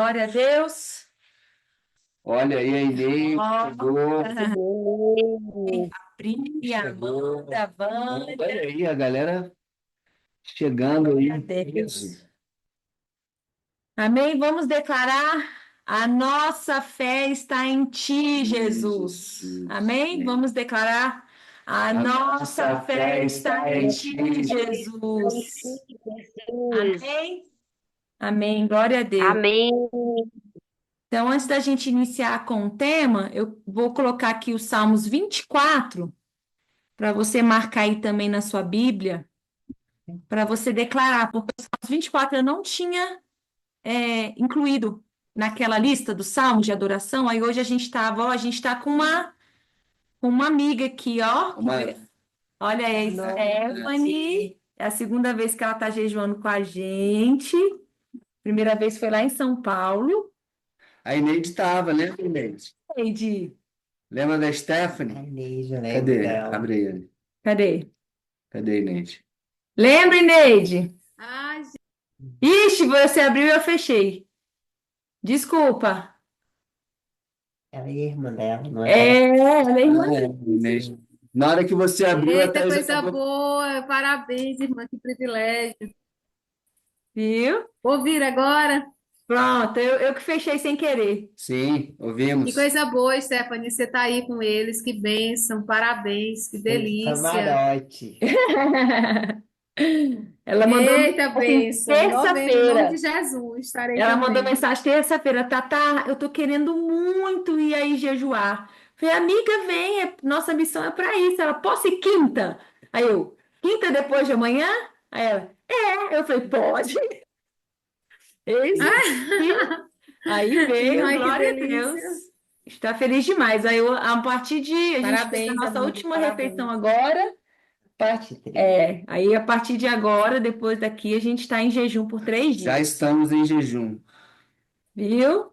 Glória a Deus. Olha aí, a Inês Ó, chegou. a Pri, a Amanda, a Wanda. Olha aí, a galera chegando Glória a aí. Deus. Amém? Vamos declarar: a nossa fé está em Ti, Jesus. Amém? Vamos declarar: a nossa fé está em Ti, Jesus. Amém? Amém. Glória a Deus. Amém. Então, antes da gente iniciar com o tema, eu vou colocar aqui os Salmos 24, para você marcar aí também na sua Bíblia, para você declarar, porque os Salmos 24 eu não tinha incluído naquela lista dos Salmos de adoração, aí hoje a gente está com uma amiga aqui, ó. Olha aí, Stephanie, é a segunda vez que ela está jejuando com a gente. Primeira vez foi lá em São Paulo. A Inês estava, lembra, Inês? Eide, Lembra da Stephanie? Cadê? Abre ele. cadê? Cadê a Inês? Lembra, Neide? Ixi, você abriu e eu fechei. Desculpa. Ela é irmã dela, não é? Ela é irmã. Inês. Na hora que você abriu, a Eita, Thaís coisa acabou. boa! Parabéns, irmã, que privilégio. Viu? Ouvir agora? Pronto, eu que fechei sem querer. Sim, Que ouvimos. coisa boa, Stephanie, você tá aí com eles, que bênção, parabéns, que delícia. Camarote. Ela mandou Eita, mensagem bênção, em nome de terça-feira. Jesus, estarei Ela mandou também. mensagem terça-feira. Tatá, eu tô querendo muito ir aí jejuar. Falei, amiga, vem, nossa missão é para isso. Ela, posso ir quinta? Aí eu, quinta depois de amanhã? Aí ela, eu falei, pode. Eis aqui. Aí veio, Ai, que glória a Deus. delícia. Está feliz demais. Aí a partir de. A gente fez a Parabéns, nossa amiga, última parabéns. refeição agora. Aí a partir de agora, depois daqui, a gente está em jejum por 3 Já dias. estamos em jejum. Viu?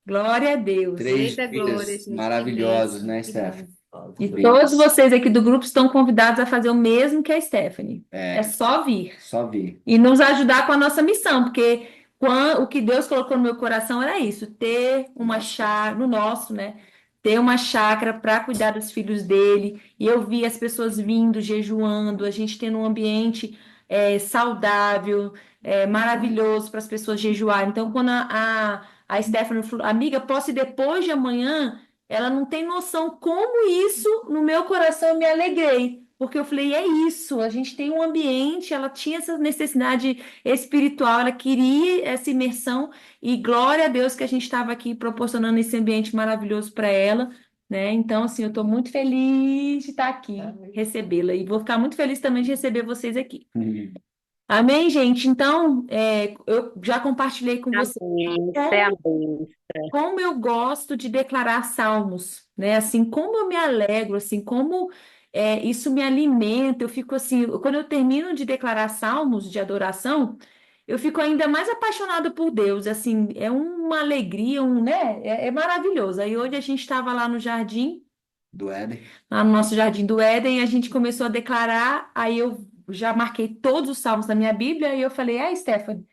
Glória a Deus. 3 Eita, glória, dias gente, que maravilhosos, bênção, né, que Stephanie? bom. E todos vocês aqui do grupo estão convidados a fazer o mesmo que a Stephanie. É só vir. Só vir. E nos ajudar com a nossa missão, porque o que Deus colocou no meu coração era isso, ter uma chácara, no nosso, né? Ter uma chácara para cuidar dos filhos dele. E eu vi as pessoas vindo, jejuando, a gente tendo um ambiente saudável, maravilhoso para as pessoas jejuarem. Então, quando a Stephanie falou, amiga, posso ir depois de amanhã? Ela não tem noção como isso, no meu coração, eu me alegrei. Porque eu falei, é isso, a gente tem um ambiente, ela tinha essa necessidade espiritual, ela queria essa imersão, e glória a Deus que a gente estava aqui proporcionando esse ambiente maravilhoso para ela, né? Então, assim, eu estou muito feliz de estar aqui, recebê-la, e vou ficar muito feliz também de receber vocês aqui. Amém, gente? Então, eu já compartilhei com vocês Amém. Isso é a bênção. como eu gosto de declarar salmos, né? Assim, como eu me alegro, assim, como isso me alimenta. Eu fico assim, quando eu termino de declarar salmos de adoração, eu fico ainda mais apaixonada por Deus. Assim, é uma alegria, né? É maravilhoso. Aí hoje a gente estava lá no jardim, Do Éden. lá no nosso jardim do Éden, e a gente começou a declarar. Aí eu já marquei todos os salmos da minha Bíblia e eu falei, Stephanie.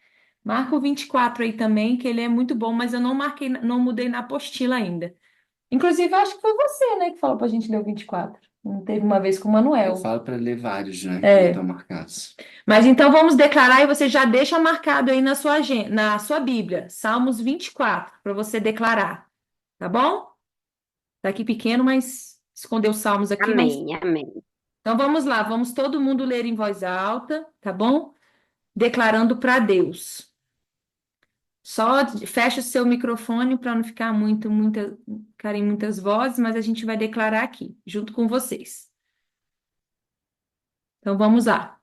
Marca o 24 aí também, que ele é muito bom, mas eu não marquei, não mudei na apostila ainda. Inclusive, eu acho que foi você, né, que falou pra gente ler o 24. Não teve uma vez com o Eu Manuel. falo para ler vários, né? Que É. já estão marcados. Mas então vamos declarar e você já deixa marcado aí na sua na sua Bíblia, Salmos 24, para você declarar, tá bom? Tá aqui pequeno, mas escondeu os salmos aqui, mas Amém, amém. então vamos lá, vamos todo mundo ler em voz alta, tá bom? Declarando para Deus. Só fecha o seu microfone para não ficar ficarem muitas vozes, mas a gente vai declarar aqui, junto com vocês. Então vamos lá.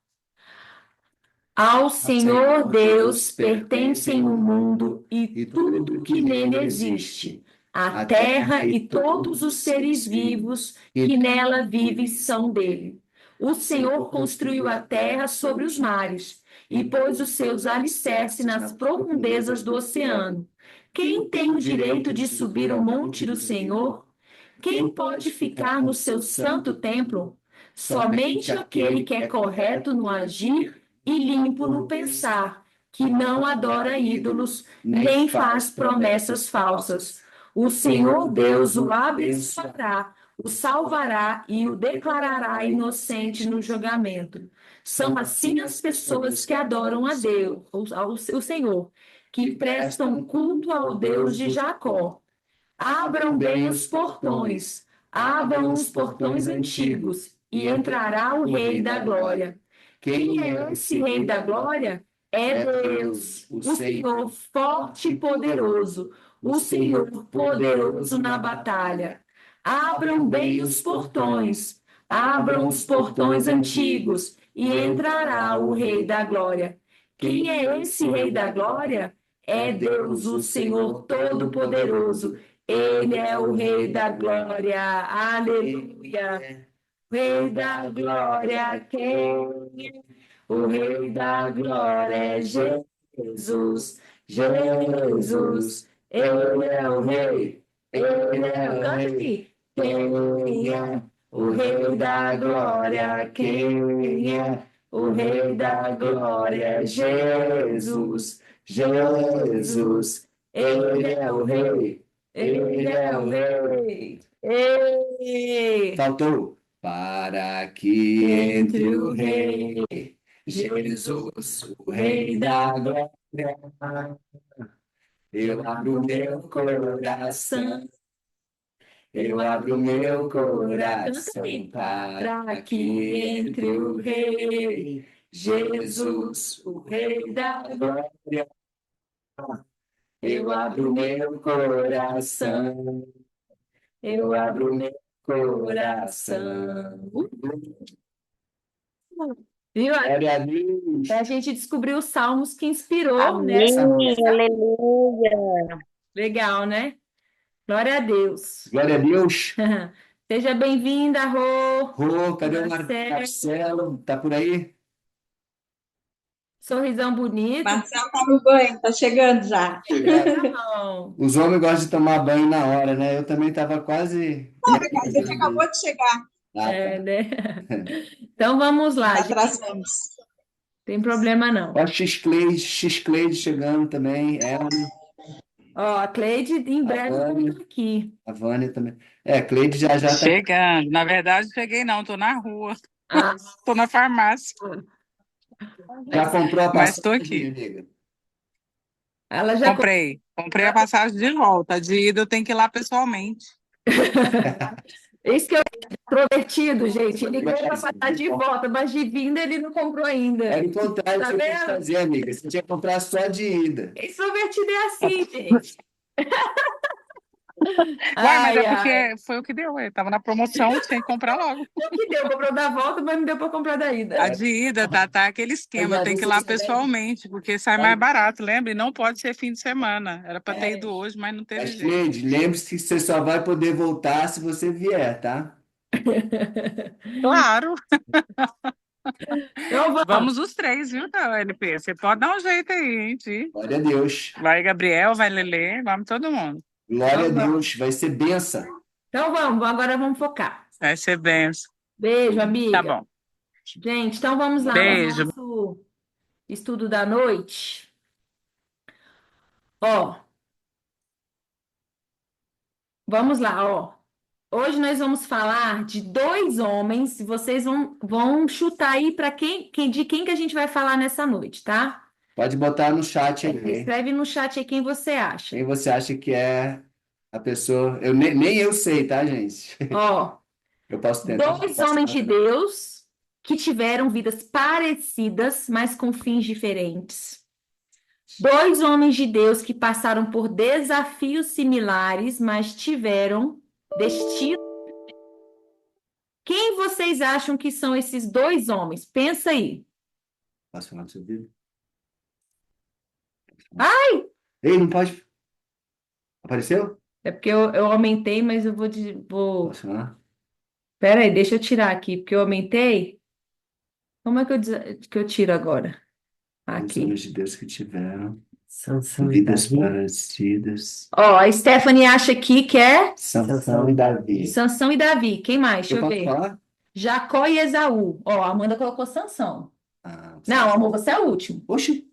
Ao Senhor Deus pertencem o mundo e tudo que nele existe, a terra e todos os seres vivos que nela vivem são dele. O Senhor construiu a terra sobre os mares e pôs os seus alicerces nas profundezas do oceano. Quem tem o direito de subir ao monte do Senhor? Quem pode ficar no seu santo templo? Somente aquele que é correto no agir e limpo no pensar, que não adora ídolos, nem faz promessas falsas. O Senhor Deus o abençoará, o salvará e o declarará inocente no julgamento. São assim as pessoas que adoram a Deus, o Senhor, que prestam culto ao Deus de Jacó. Abram bem os portões, abram os portões antigos, e entrará o Rei da Glória. Quem é esse Rei da Glória? É Deus, o Senhor forte e poderoso, o Senhor poderoso na batalha. Abram bem os portões, abram os portões antigos, e entrará o Rei da Glória. Quem é esse Rei da Glória? É Deus, o Senhor Todo-Poderoso. Ele é o Rei da Glória. Aleluia. Rei da Glória, quem é? O Rei da Glória é Jesus. Jesus, Ele é o Rei. Ele é o Rei. Quem é? O Rei da Glória, quem é? O Rei da Glória é Jesus. Jesus, Ele é o Rei. Ele é o Rei. Ei! Faltou. Para que entre o Rei, Jesus, o Rei da Glória. Eu abro meu coração, eu abro meu coração para que entre o Rei, Jesus, o Rei da Glória. Eu abro meu coração, eu abro meu coração. Viu? Glória a Deus. A gente descobriu os salmos que inspirou, né? Amém, aleluia. Legal, né? Glória a Deus. Glória a Deus. Seja bem-vinda, Rô. Rô, cadê o Marcelo. Marcelo? Tá por aí? Sorrisão bonito. Marcelo tá no banho, tá chegando já. Não. Os homens gostam de tomar banho na hora, né? Eu também estava quase. A gente acabou de chegar, É, né? Então vamos lá, gente. atrasamos. Tem problema não. Ó, X-Cleide chegando também. Ó, a Cleide em breve A Vânia. tá aqui. A Vânia também. Cleide já tá. Chegando. Na verdade, cheguei não, tô na rua. Ah, Tô na farmácia. Já comprou a Mas tô passagem, aqui. amiga? ela já Comprei a passagem de volta. De ida eu tenho que ir lá pessoalmente. Esse que é introvertido, gente. Ele quer passar de volta, mas de vinda ele não comprou ainda. Era o contrário Tá que você tinha que vendo? fazer, amiga. Você tinha que comprar só de ida. Extrovertido é assim, gente. Uai, mas é Ai, ai. porque foi o que deu. Tava na promoção, tinha que comprar logo. O que deu? Comprou da volta, mas não deu para comprar da ida. A de ida, tá aquele esquema. Eu tenho que ir lá pessoalmente, porque sai mais barato, lembra? E não pode ser fim de semana. Era para ter ido hoje, mas não teve Mas, jeito. Cleide, lembre-se que você só vai poder voltar se você vier, tá? Claro. Então Vamos os três, viu, da LP? Você pode dar um jeito aí, hein, Ti? Glória a Deus. Vai Gabriel, vai Lelê, vamos todo mundo. Glória a Então vamos. Deus. Vai ser benção. Então vamos, agora vamos focar. Vai ser benção. Beijo, amiga. Tá bom. Gente, então vamos lá. Beijo. O nosso estudo da noite. Ó, vamos lá, ó. Hoje nós vamos falar de dois homens, e vocês vão chutar aí para de quem que a gente vai falar nessa noite, tá? Pode botar no chat aí. Escreve no chat aí quem você acha. Quem você acha que é a pessoa? Nem eu sei, tá, gente? Ó, Eu posso tentar. dois homens de Deus que tiveram vidas parecidas, mas com fins diferentes. Dois homens de Deus que passaram por desafios similares, mas tiveram destino. Quem vocês acham que são esses dois homens? Pensa aí. Posso falar do seu vídeo? Ai! Ei, não pode. Apareceu? É porque eu aumentei, mas eu vou... Posso falar? Pera aí, deixa eu tirar aqui, porque eu aumentei. Como é que eu tiro agora? Os Aqui. homens de Deus que tiveram Sansão e vidas Davi. parecidas. Ó, a Stephanie acha aqui que é Sansão e Davi. Sansão e Davi. Quem mais? Deixa eu posso ver. falar? Jacó e Esaú. Ó, a Amanda colocou Sansão. Ah, Não, amor, você é o último. Oxi.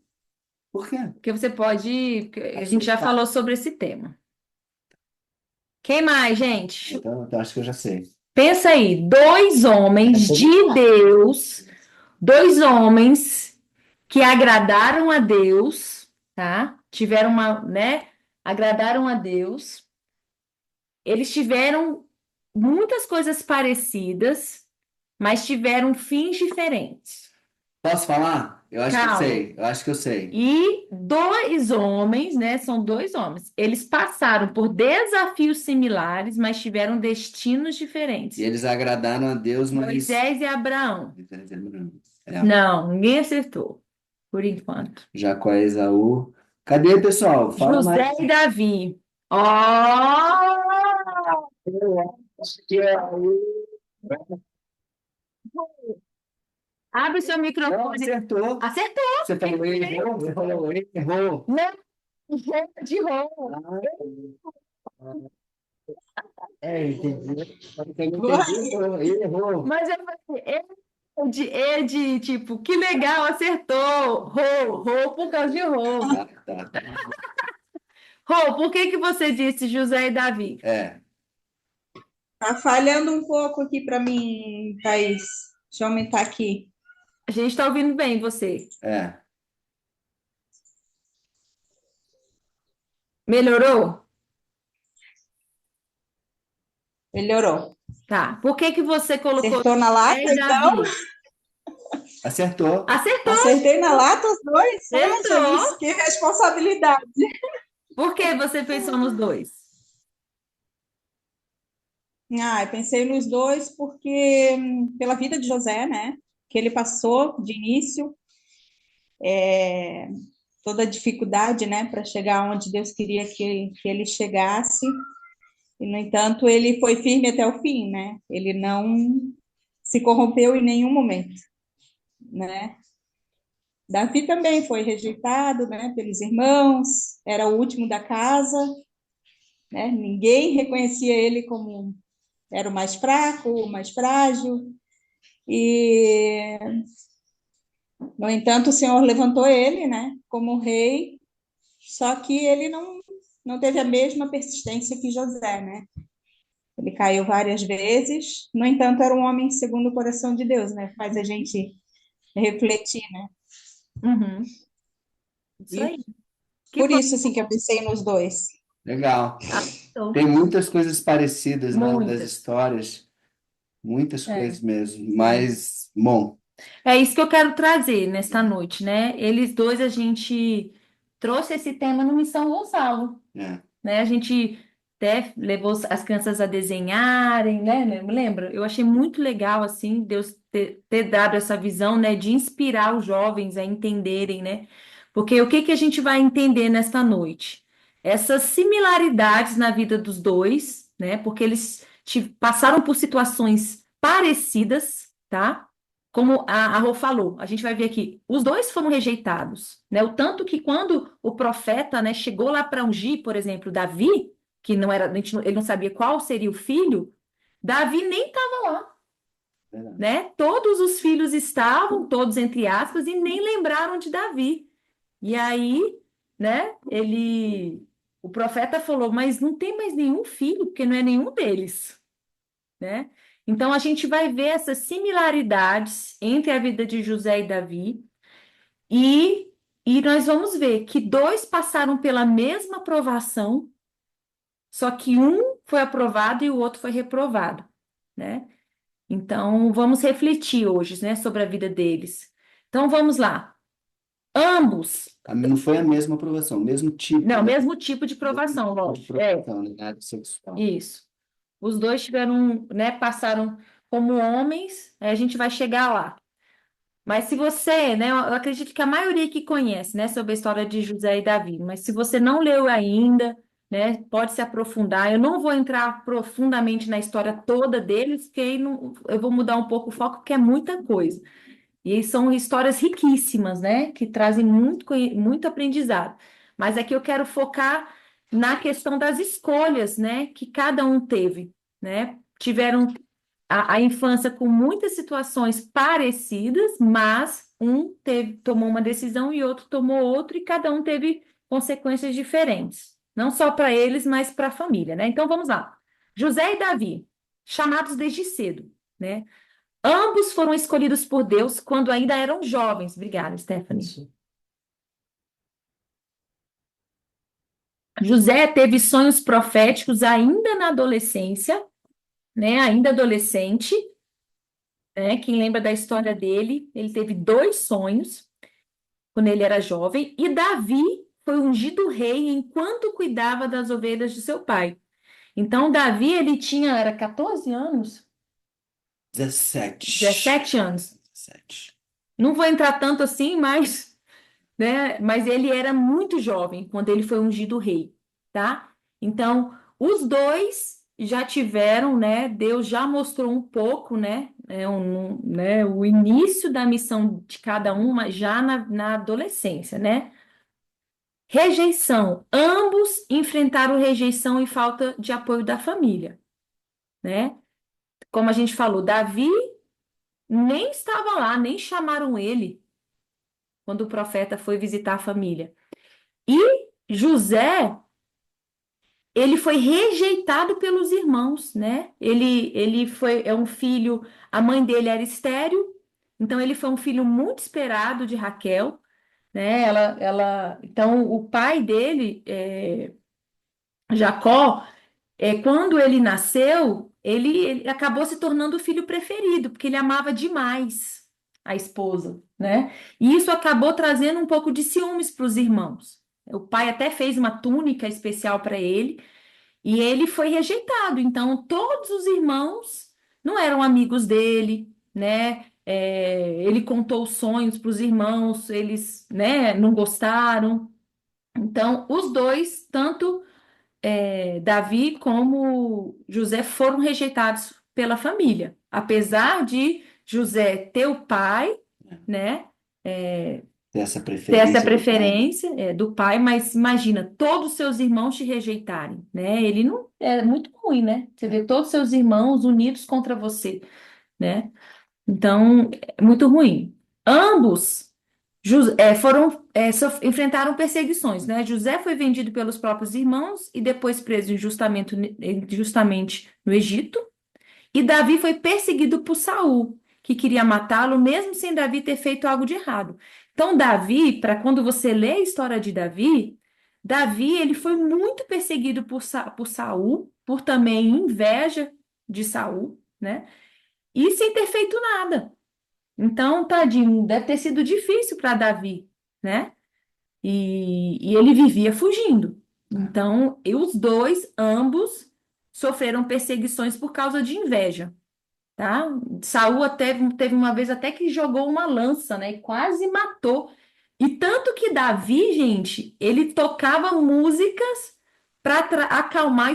Por quê? Porque você pode. A gente já falou sobre esse tema. Porque a gente já falou sobre esse tema. Quem mais, gente? Então acho que eu já sei. Pensa aí, dois homens de Deus, dois homens que agradaram a Deus, tá? Tiveram uma, né? Agradaram a Deus. Eles tiveram muitas coisas parecidas, mas tiveram fins diferentes. Posso falar? Eu acho que eu Calma. sei. Eu acho que eu sei. E dois homens, né? São dois homens. Eles passaram por desafios similares, mas tiveram destinos diferentes. E eles agradaram a Deus, mas. Moisés e Abraão. É, Não, ninguém acertou, por enquanto. Jacó e Esaú. Cadê, pessoal? Fala José mais. e Davi. Ó! Abre seu Não, microfone. acertou. Acertou! Você falou errou. Você falou errou. Não, de roubo. Entendi. Você não entendeu, errou. Mas eu falei, tipo, que legal, acertou. Rô, por causa de Rô. Tá. Rô, por que você disse José e Davi? É. Tá falhando um pouco aqui para mim, Thaís. Deixa eu aumentar aqui. A gente está ouvindo bem você. É. Melhorou? Melhorou. Tá. Por que você colocou Acertou na lata, José e então? Davi? Acertou. Acertou, Acertei na lata os dois? Acertou. Poxa, isso, que responsabilidade. Por que você pensou nos dois? Eu pensei nos dois porque, pela vida de José, né? Que ele passou de início, toda a dificuldade, né? Para chegar onde Deus queria que ele chegasse. E, no entanto, ele foi firme até o fim, né? Ele não se corrompeu em nenhum momento, né? Davi também foi rejeitado, né, pelos irmãos, era o último da casa, né? Ninguém reconhecia ele como era o mais fraco, o mais frágil. E, no entanto, o Senhor levantou ele, né, como rei, só que ele não teve a mesma persistência que José, né? Ele caiu várias vezes, no entanto, era um homem segundo o coração de Deus, né? Faz a gente refletir, né? Uhum. Isso aí. Que Por bom. isso, assim, que eu pensei nos dois. Legal. Então, Tem muitas coisas parecidas, né, das muitas. histórias. Muitas É. coisas mesmo. Mas, bom, É isso que eu quero trazer nesta noite, né? Eles dois, a gente trouxe esse tema no Missão Gonçalo, é. né? A gente até levou as crianças a desenharem, né? Lembra? Eu achei muito legal, assim, Deus ter dado essa visão, né? De inspirar os jovens a entenderem, né? Porque o que que a gente vai entender nesta noite? Essas similaridades na vida dos dois, né? Porque eles passaram por situações parecidas, tá? Como a Rô falou, a gente vai ver aqui, os dois foram rejeitados, né? O tanto que quando o profeta, né, chegou lá para ungir, por exemplo, Davi, que não era, ele não sabia qual seria o filho, Davi nem estava lá, Verdade. né? Todos os filhos estavam, todos entre aspas, e nem lembraram de Davi. E aí, né, o profeta falou, mas não tem mais nenhum filho, porque não é nenhum deles, né? Então a gente vai ver essas similaridades entre a vida de José e Davi, e nós vamos ver que dois passaram pela mesma provação, só que um foi aprovado e o outro foi reprovado, né? Então vamos refletir hoje, né, sobre a vida deles. Então vamos lá. Ambos, Não foi a mesma aprovação, o mesmo tipo, não, né? mesmo tipo de provação, De lógico. É, provação, né? Na área sexual. isso. Os dois tiveram, né, passaram como homens, aí a gente vai chegar lá. Mas se você, né, eu acredito que a maioria que conhece, né, sobre a história de José e Davi, mas se você não leu ainda, né, pode se aprofundar. Eu não vou entrar profundamente na história toda deles, porque aí eu vou mudar um pouco o foco, porque é muita coisa. E são histórias riquíssimas, né, que trazem muito aprendizado. Mas aqui eu quero focar na questão das escolhas, né, que cada um teve, né? Tiveram a infância com muitas situações parecidas, mas tomou uma decisão e outro tomou outra, e cada um teve consequências diferentes. Não só para eles, mas para a família, né? Então vamos lá. José e Davi, chamados desde cedo, né? Ambos foram escolhidos por Deus quando ainda eram jovens. Obrigada, Stephanie. José teve sonhos proféticos ainda na adolescência, né? Ainda adolescente, né? Quem lembra da história dele, ele teve 2 sonhos quando ele era jovem, e Davi foi ungido rei enquanto cuidava das ovelhas de seu pai. Então, Davi, era 14 anos? 17. 17 anos. 17. Não vou entrar tanto assim, mas, né? Mas ele era muito jovem quando ele foi ungido rei, tá? Então, os dois já tiveram, né? Deus já mostrou um pouco, né? O início da missão de cada um, mas já na adolescência, né? Rejeição. Ambos enfrentaram rejeição e falta de apoio da família, né? Como a gente falou, Davi nem estava lá, nem chamaram ele quando o profeta foi visitar a família. E José, ele foi rejeitado pelos irmãos, né? É um filho, a mãe dele era estéril, então ele foi um filho muito esperado de Raquel, né? Então o pai dele, Jacó, quando ele nasceu, ele acabou se tornando o filho preferido, porque ele amava demais a esposa, né? E isso acabou trazendo um pouco de ciúmes para os irmãos. O pai até fez uma túnica especial para ele, e ele foi rejeitado. Então, todos os irmãos não eram amigos dele, né? Ele contou os sonhos para os irmãos, eles, né, não gostaram. Então, os dois, tanto Davi como José foram rejeitados pela família, apesar de José ter o pai, né, Ter essa ter essa preferência do pai. preferência do pai, mas imagina todos os seus irmãos te rejeitarem, né? Ele não é muito ruim, né? Você vê todos os seus irmãos unidos contra você, né? Então, é muito ruim. Ambos enfrentaram perseguições, né? José foi vendido pelos próprios irmãos e depois preso injustamente no Egito. E Davi foi perseguido por Saul, que queria matá-lo, mesmo sem Davi ter feito algo de errado. Então, Davi, para quando você lê a história de Davi, ele foi muito perseguido por Saul, por também inveja de Saul, né? E sem ter feito nada. Então, tadinho, deve ter sido difícil para Davi, né? E ele vivia fugindo. Então, os dois, ambos, sofreram perseguições por causa de inveja, tá? Saul até teve uma vez até que jogou uma lança, né? E quase matou. E tanto que Davi, gente, ele tocava músicas para acalmar,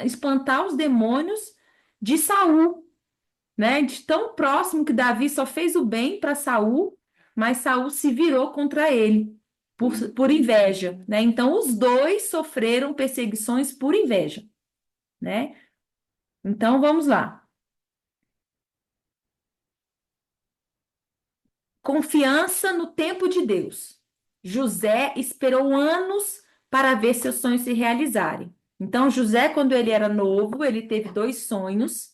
espantar os demônios de Saul, né? De tão próximo que Davi só fez o bem para Saul, mas Saul se virou contra ele por inveja, né? Então os dois sofreram perseguições por inveja, né? Então vamos lá. Confiança no tempo de Deus. José esperou anos para ver seus sonhos se realizarem. Então José, quando ele era novo, ele teve 2 sonhos.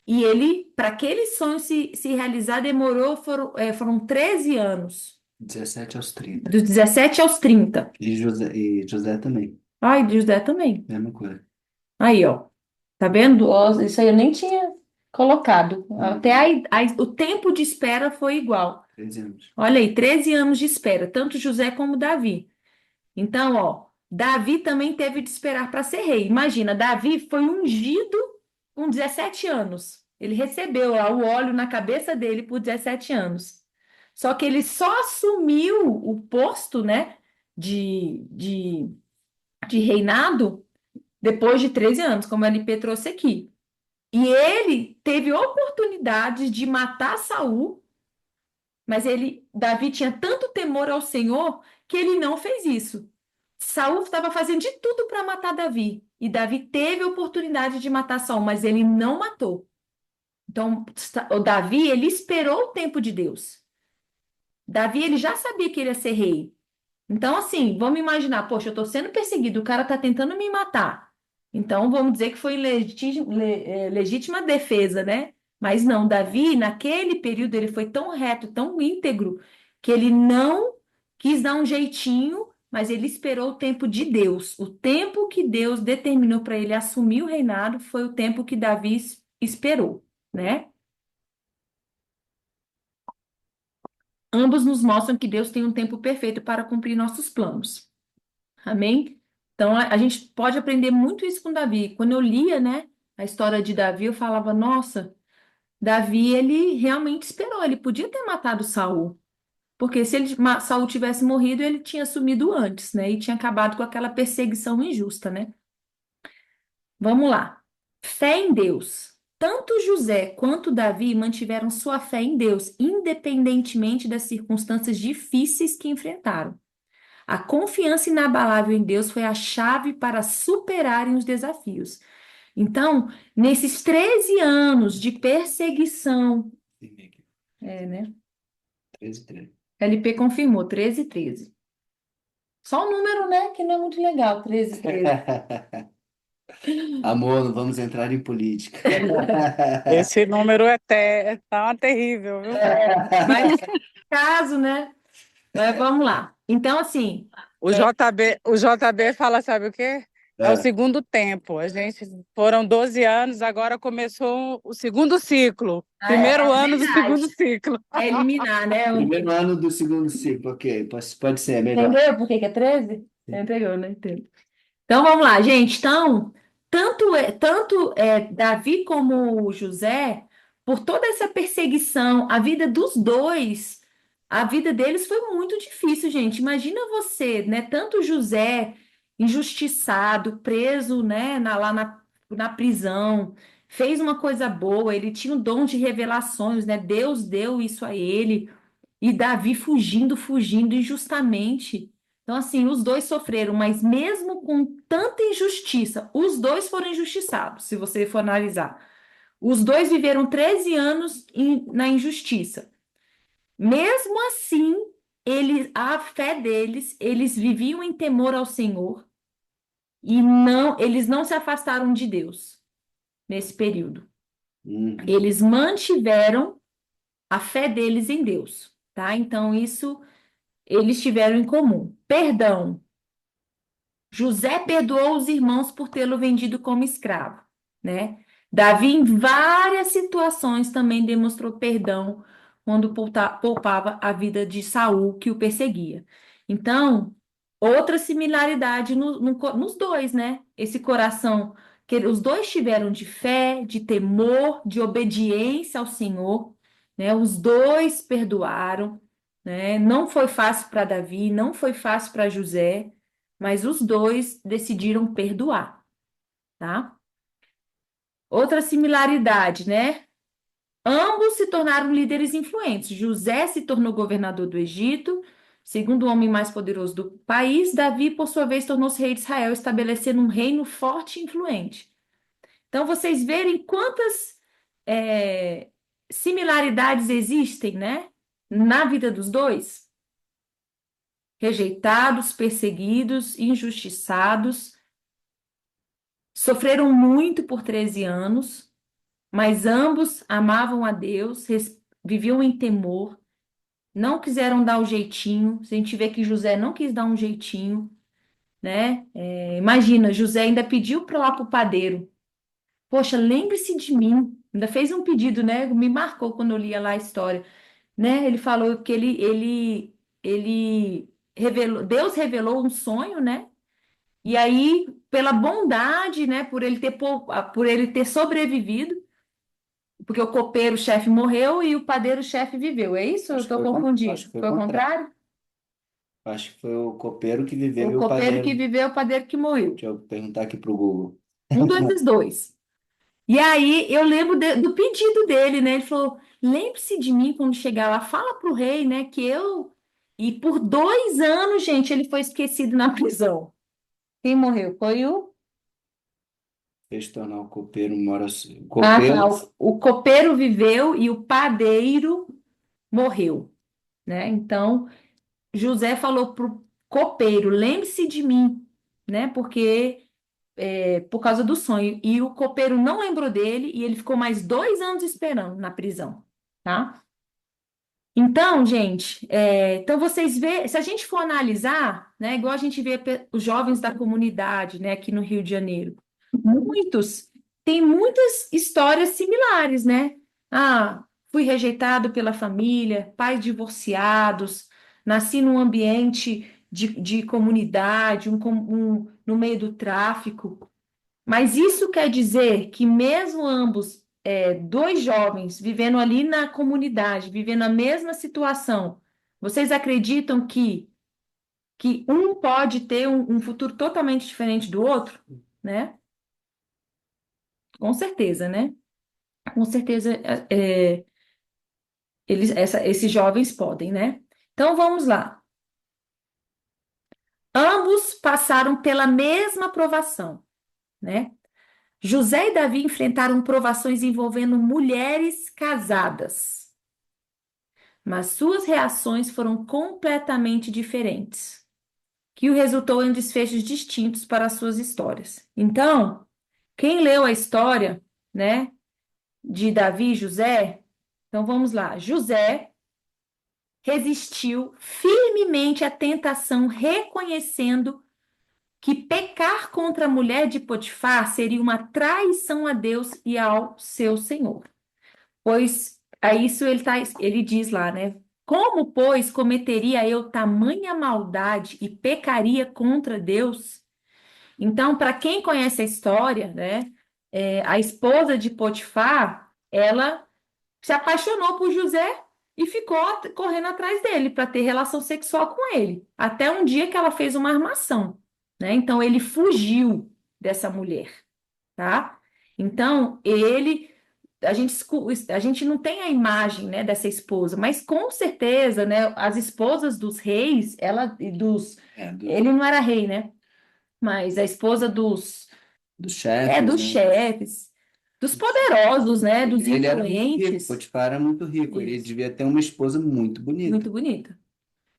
E ele, para aquele sonho se realizar, foram 13 anos. 17 aos 30. Dos 17 aos 30. E José também. Ai, de José também. Mesma coisa. Aí, ó. Tá vendo? Ó, isso aí eu nem tinha colocado. Até o tempo de espera foi igual. 13 anos. Olha aí, 13 anos de espera, tanto José como Davi. Então, ó, Davi também teve de esperar para ser rei. Imagina, Davi foi ungido com 17 anos. Ele recebeu lá o óleo na cabeça dele por 17 anos. Só que ele só assumiu o posto, né, de reinado depois de 13 anos, como a LP trouxe aqui. E ele teve oportunidade de matar Saul, mas Davi tinha tanto temor ao Senhor que ele não fez isso. Saul estava fazendo de tudo para matar Davi, e Davi teve a oportunidade de matar Saul, mas ele não matou. Então, o Davi, ele esperou o tempo de Deus. Davi, ele já sabia que ele ia ser rei. Então, assim, vamos imaginar, poxa, eu estou sendo perseguido, o cara está tentando me matar. Então, vamos dizer que foi legítima defesa, né? Mas não, Davi, naquele período, ele foi tão reto, tão íntegro, que ele não quis dar um jeitinho, mas ele esperou o tempo de Deus. O tempo que Deus determinou para ele assumir o reinado foi o tempo que Davi esperou, né? Ambos nos mostram que Deus tem um tempo perfeito para cumprir nossos planos. Amém? Então, a gente pode aprender muito isso com Davi. Quando eu lia, né, a história de Davi, eu falava, nossa, Davi, ele realmente esperou, ele podia ter matado Saul. Porque se Saul tivesse morrido, ele tinha sumido antes, né, e tinha acabado com aquela perseguição injusta, né? Vamos lá. Fé em Deus. Tanto José quanto Davi mantiveram sua fé em Deus, independentemente das circunstâncias difíceis que enfrentaram. A confiança inabalável em Deus foi a chave para superarem os desafios. Então, nesses 13 anos de perseguição, né? 13, 13. LP confirmou, 13 e 13. Só o número, né, que não é muito legal, 13 e 13. Amor, não vamos entrar em política. Esse número tá terrível, viu? Mas, caso, né? Mas vamos lá. Então, assim, O JB fala, sabe o quê? É o segundo tempo. Foram 12 anos, agora começou o segundo ciclo. Primeiro ano do verdade. segundo ciclo. É eliminar, né? Primeiro ano do segundo ciclo, ok. Pode ser, melhor. Entendeu por que que é 13? Entendeu, né? Entendo. Então vamos lá, gente. Então, tanto Davi como José, por toda essa perseguição, a vida dos dois, a vida deles foi muito difícil, gente. Imagina você, né? Tanto José injustiçado, preso, né? Na prisão, fez uma coisa boa, ele tinha o dom de revelações, né? Deus deu isso a ele. E Davi fugindo injustamente. Então, assim, os dois sofreram, mas mesmo com tanta injustiça, os dois foram injustiçados, se você for analisar. Os dois viveram 13 anos na injustiça. Mesmo assim, a fé deles, eles viviam em temor ao Senhor e eles não se afastaram de Deus nesse período. Eles mantiveram a fé deles em Deus, tá? Então, isso eles tiveram em comum. Perdão. José perdoou os irmãos por tê-lo vendido como escravo, né? Davi, em várias situações, também demonstrou perdão quando poupava a vida de Saul, que o perseguia. Então, outra similaridade nos dois, né? Esse coração que os dois tiveram de fé, de temor, de obediência ao Senhor, né? Os dois perdoaram, né? Não foi fácil para Davi, não foi fácil para José, mas os dois decidiram perdoar, tá? Outra similaridade, né? Ambos se tornaram líderes influentes. José se tornou governador do Egito, segundo o homem mais poderoso do país. Davi, por sua vez, tornou-se rei de Israel, estabelecendo um reino forte e influente. Então, vocês verem quantas similaridades existem, né? Na vida dos dois. Rejeitados, perseguidos, injustiçados, sofreram muito por 13 anos, mas ambos amavam a Deus, viviam em temor, não quiseram dar o jeitinho. A gente vê que José não quis dar um jeitinho, né? Imagina, José ainda pediu para lá para o padeiro: poxa, lembre-se de mim. Ainda fez um pedido, né? Me marcou quando eu lia lá a história, né? Ele falou que ele revelou, Deus revelou um sonho, né? E aí, pela bondade, né, por ele ter sobrevivido, porque o copeiro-chefe morreu e o padeiro-chefe viveu. É isso? Eu Acho que estou foi confundindo. acho que foi Foi o o contrário? Acho que foi o copeiro que viveu e O o copeiro que padeiro. viveu, o padeiro que morreu. Deixa eu perguntar aqui pro Google. Um desses dois. E aí eu lembro do pedido dele, né? Ele falou: lembre-se de mim quando chegar lá, fala pro rei, né, que eu. E por 2 anos, gente, ele foi esquecido na prisão. Quem morreu? Foi o fez tornar o copeiro mora. O Ah, copeiro. tá. O copeiro viveu e o padeiro morreu, né? Então, José falou pro copeiro, lembre-se de mim, né? Porque por causa do sonho. E o copeiro não lembrou dele e ele ficou mais 2 anos esperando na prisão, tá? Então, gente, então vocês vê, se a gente for analisar, né, igual a gente vê os jovens da comunidade, né, aqui no Rio de Janeiro, muitos têm muitas histórias similares, né? Ah, fui rejeitado pela família, pais divorciados, nasci num ambiente de comunidade, no meio do tráfico. Mas isso quer dizer que mesmo ambos, dois jovens vivendo ali na comunidade, vivendo a mesma situação, vocês acreditam que um pode ter um futuro totalmente diferente do outro, né? Com certeza, né? Com certeza, esses jovens podem, né? Então vamos lá. Ambos passaram pela mesma provação, né? José e Davi enfrentaram provações envolvendo mulheres casadas, mas suas reações foram completamente diferentes, que o resultou em desfechos distintos para as suas histórias. Então, quem leu a história, né, de Davi e José, então vamos lá. José resistiu firmemente à tentação, reconhecendo que pecar contra a mulher de Potifar seria uma traição a Deus e ao seu Senhor. Pois a isso ele diz lá, né? Como, pois, cometeria eu tamanha maldade e pecaria contra Deus? Então, para quem conhece a história, né? A esposa de Potifar, ela se apaixonou por José e ficou correndo atrás dele para ter relação sexual com ele. Até um dia que ela fez uma armação, né? Então, ele fugiu dessa mulher, tá? Então, a gente não tem a imagem, né, dessa esposa, mas com certeza, né, as esposas dos reis, ele não era rei, né? Mas a esposa Dos chefes, dos né? chefes, dos poderosos, né, dos Ele era muito rico, influentes, Potifar era muito rico. Ele isso, devia ter uma esposa muito bonita. muito bonita.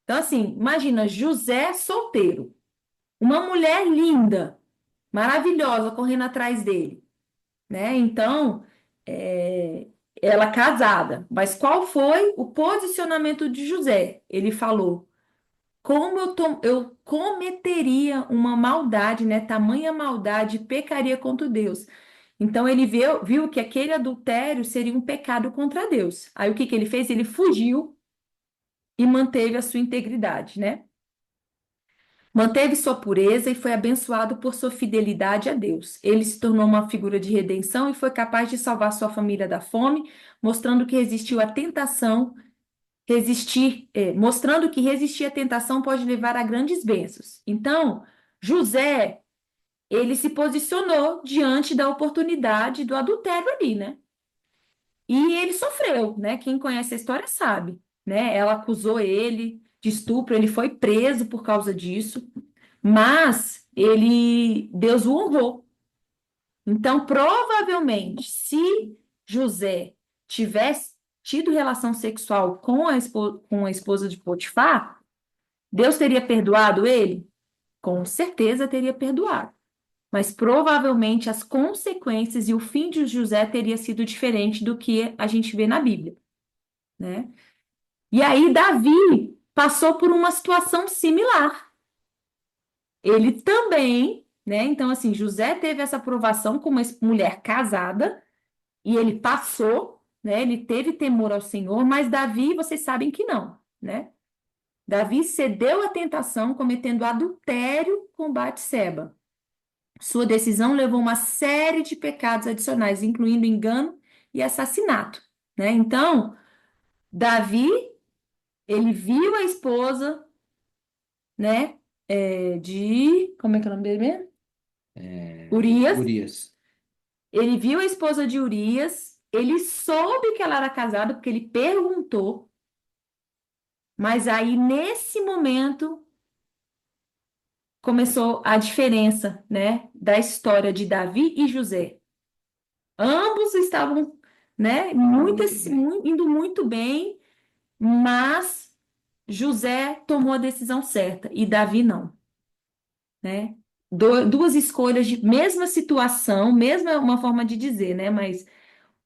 Então, assim, imagina José solteiro, uma mulher linda, maravilhosa, correndo atrás dele, né? Então, é, ela casada. Mas qual foi o posicionamento de José? Ele falou: como eu cometeria uma maldade, né? Tamanha maldade, pecaria contra Deus. Então ele viu que aquele adultério seria um pecado contra Deus. Aí o que que ele fez? Ele fugiu e manteve a sua integridade, né? Manteve sua pureza e foi abençoado por sua fidelidade a Deus. Ele se tornou uma figura de redenção e foi capaz de salvar sua família da fome, mostrando que resistiu à tentação, mostrando que resistir à tentação pode levar a grandes bênçãos. Então, José, ele se posicionou diante da oportunidade do adultério ali, né? E ele sofreu, né? Quem conhece a história sabe, né? Ela acusou ele de estupro, ele foi preso por causa disso. Mas Deus o honrou. Então, provavelmente, se José tivesse tido relação sexual com a esposa de Potifar, Deus teria perdoado ele? Com certeza teria perdoado. Mas provavelmente as consequências e o fim de José teria sido diferente do que a gente vê na Bíblia, né? E aí Davi passou por uma situação similar. Ele também, né? Então, assim, José teve essa aprovação como uma mulher casada e ele passou, né? Ele teve temor ao Senhor, mas Davi, vocês sabem que não, né? Davi cedeu à tentação, cometendo adultério com Batseba. Sua decisão levou uma série de pecados adicionais, incluindo engano e assassinato, né? Então, Davi, ele viu a esposa, né? Como é que é o nome dele mesmo? Urias. Urias. Ele viu a esposa de Urias, ele soube que ela era casada, porque ele perguntou, mas aí, nesse momento, começou a diferença, né, da história de Davi e José. Ambos estavam, né, indo muito bem, mas José tomou a decisão certa e Davi não, né? Duas escolhas de mesma situação, mesma uma forma de dizer, né? Mas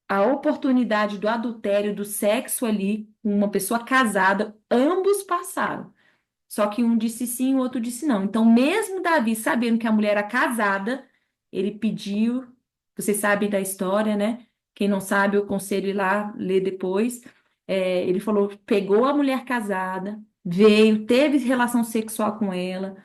a oportunidade do adultério, do sexo ali, com uma pessoa casada, ambos passaram. Só que um disse sim, o outro disse não. Então, mesmo Davi sabendo que a mulher era casada, ele pediu. Vocês sabem da história, né? Quem não sabe, eu aconselho ir lá ler depois. Ele falou, pegou a mulher casada, veio, teve relação sexual com ela,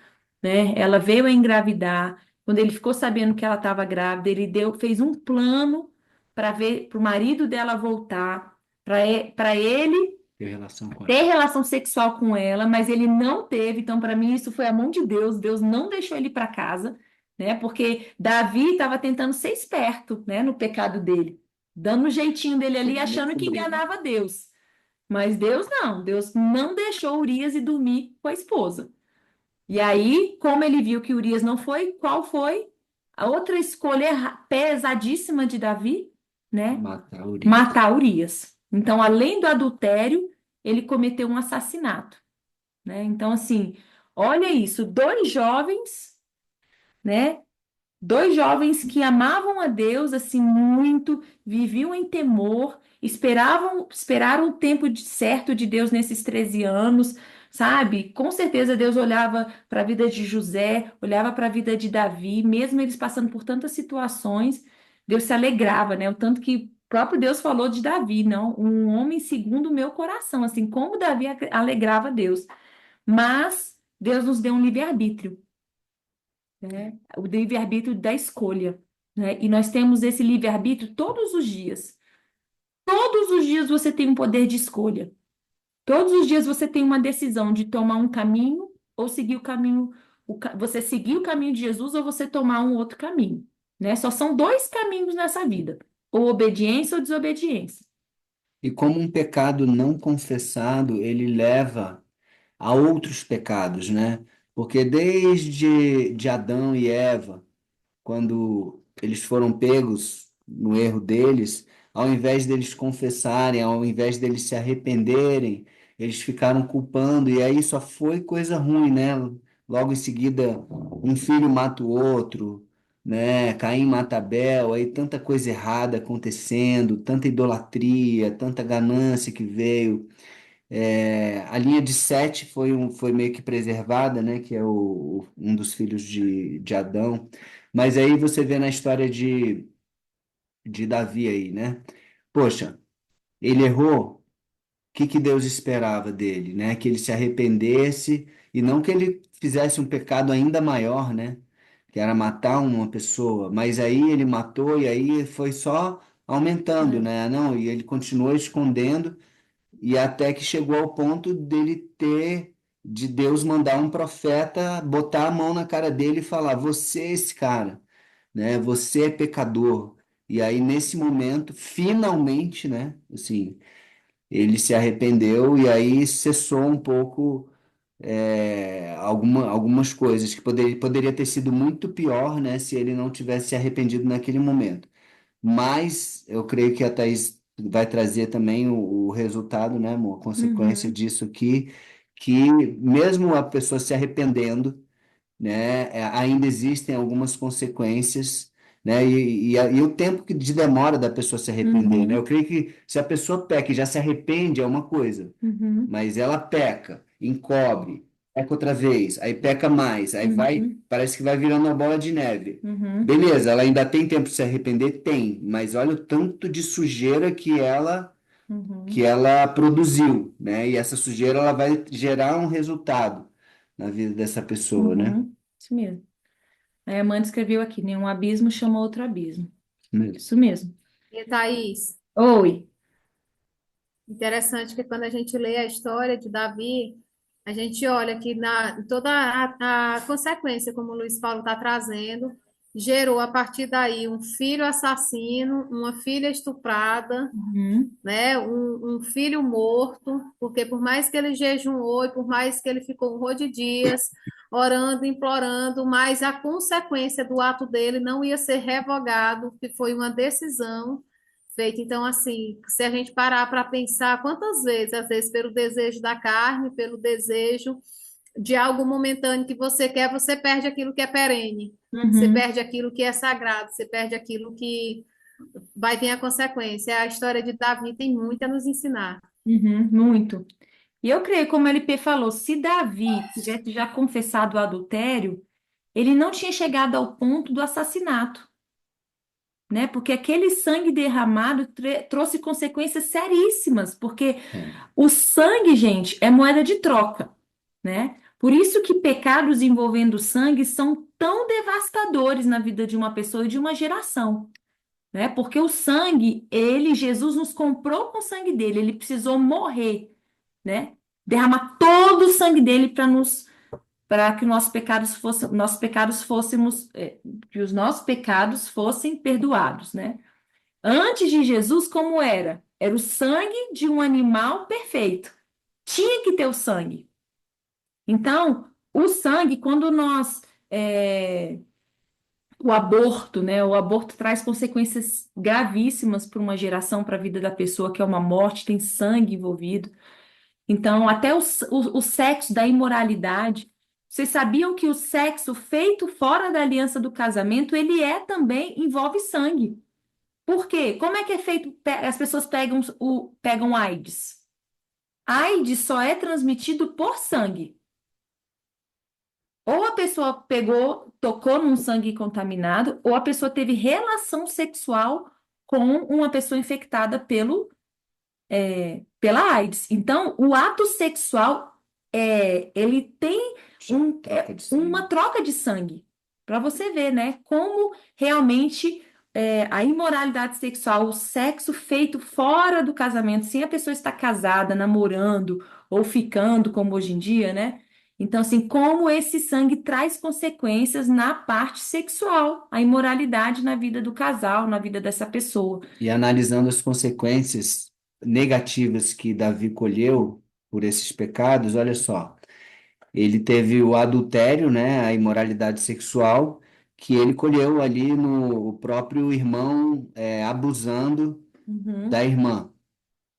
né? Ela veio a engravidar. Quando ele ficou sabendo que ela estava grávida, ele fez um plano para ver, para o marido dela voltar, para ele Ter relação com ter ela. relação sexual com ela, mas ele não teve. Então, para mim, isso foi a mão de Deus. Deus não deixou ele para casa, né? Porque Davi estava tentando ser esperto, né, no pecado dele, dando um jeitinho dele ali, achando que enganava Deus. Mas Deus não. Deus não deixou Urias ir dormir com a esposa. E aí, como ele viu que Urias não foi, qual foi a outra escolha pesadíssima de Davi, né? Matar Urias. Matar Urias. Então, além do adultério, ele cometeu um assassinato, né? Então, assim, olha isso, dois jovens, né? Dois jovens que amavam a Deus assim muito, viviam em temor, esperaram o tempo certo de Deus nesses 13 anos, sabe? Com certeza Deus olhava para a vida de José, olhava para a vida de Davi, mesmo eles passando por tantas situações, Deus se alegrava, né? O tanto que o próprio Deus falou de Davi, não, um homem segundo o meu coração, assim, como Davi alegrava Deus. Mas Deus nos deu um livre-arbítrio, né? O livre-arbítrio da escolha, né? E nós temos esse livre-arbítrio todos os dias. Todos os dias você tem um poder de escolha. Todos os dias você tem uma decisão de tomar um caminho ou seguir o caminho, você seguir o caminho de Jesus ou você tomar um outro caminho, né? Só são dois caminhos nessa vida, ou obediência ou desobediência. E como um pecado não confessado, ele leva a outros pecados, né? Porque desde de Adão e Eva, quando eles foram pegos no erro deles, ao invés deles confessarem, ao invés deles se arrependerem, eles ficaram culpando, e aí só foi coisa ruim, né? Logo em seguida, um filho mata o outro, né? Caim mata Abel, aí tanta coisa errada acontecendo, tanta idolatria, tanta ganância que veio. A linha de Sete foi meio que preservada, né? Que é um dos filhos de Adão. Mas aí você vê na história de Davi aí, né? Poxa, ele errou. O que Deus esperava dele, né? Que ele se arrependesse e não que ele fizesse um pecado ainda maior, né? Que era matar uma pessoa. Mas aí ele matou e aí foi só aumentando, né? Não, e ele continuou escondendo. E até que chegou ao ponto de Deus mandar um profeta botar a mão na cara dele e falar: Você é esse cara, né? Você é pecador. E aí, nesse momento, finalmente, né? Assim, ele se arrependeu e aí cessou um pouco algumas coisas que poderia ter sido muito pior, né? Se ele não tivesse se arrependido naquele momento. Mas eu creio que a Thaís vai trazer também o resultado, né, amor? A consequência Uhum, disso aqui, que mesmo a pessoa se arrependendo, né, ainda existem algumas consequências, né, e o tempo de demora da pessoa se arrepender, né? Eu uhum, creio que se a pessoa peca e já se arrepende é uma coisa, uhum, mas ela peca, encobre, peca outra vez, aí peca mais, aí vai, uhum, parece que vai virando uma bola de neve. uhum, Beleza, ela ainda tem tempo de se arrepender? Tem, mas olha o tanto de sujeira que uhum, ela produziu, né? E essa sujeira ela vai gerar um resultado na vida dessa pessoa, né? uhum. Isso mesmo. Aí a Amanda escreveu aqui, nenhum abismo chama outro abismo. Mesmo. Isso mesmo. E Thaís, Oi. interessante que quando a gente lê a história de Davi, a gente olha que toda a consequência, como o Luiz Paulo está trazendo, gerou a partir daí um filho assassino, uma filha estuprada, Uhum, né? Um filho morto, porque por mais que ele jejuou e por mais que ele ficou um rol de dias orando, implorando, mas a consequência do ato dele não ia ser revogado, que foi uma decisão feita. Então, assim, se a gente parar para pensar quantas vezes, às vezes pelo desejo da carne, pelo desejo de algo momentâneo que você quer, você perde aquilo que é perene, você Uhum, perde aquilo que é sagrado, você perde aquilo que vai ter a consequência. A história de Davi tem muito a nos ensinar. uhum, muito. E eu creio, como o LP falou, se Davi tivesse já confessado o adultério, ele não tinha chegado ao ponto do assassinato, né? Porque aquele sangue derramado trouxe consequências seríssimas, porque É. o sangue, gente, é moeda de troca, né? Por isso que pecados envolvendo sangue são tão devastadores na vida de uma pessoa e de uma geração, né? Porque o sangue, Jesus nos comprou com o sangue dele, ele precisou morrer, né? Derramar todo o sangue dele para que que os nossos pecados fossem perdoados, né? Antes de Jesus, como era? Era o sangue de um animal perfeito. Tinha que ter o sangue. Então, o sangue, quando o aborto, né? O aborto traz consequências gravíssimas para uma geração, para a vida da pessoa, que é uma morte, tem sangue envolvido. Então, até o sexo da imoralidade. Vocês sabiam que o sexo feito fora da aliança do casamento, ele também envolve sangue. Por quê? Como é que é feito? As pessoas pegam AIDS. AIDS só é transmitido por sangue. Ou a pessoa tocou num sangue contaminado, ou a pessoa teve relação sexual com uma pessoa infectada pela AIDS. Então, o ato sexual ele tem Troca de sangue. uma troca de sangue. Para você ver, né? Como realmente a imoralidade sexual, o sexo feito fora do casamento, sem a pessoa estar casada, namorando ou ficando, como hoje em dia, né? Então, assim, como esse sangue traz consequências na parte sexual, a imoralidade na vida do casal, na vida dessa pessoa. E analisando as consequências negativas que Davi colheu por esses pecados, olha só, ele teve o adultério, né, a imoralidade sexual, que ele colheu ali no o próprio irmão abusando Uhum, da irmã,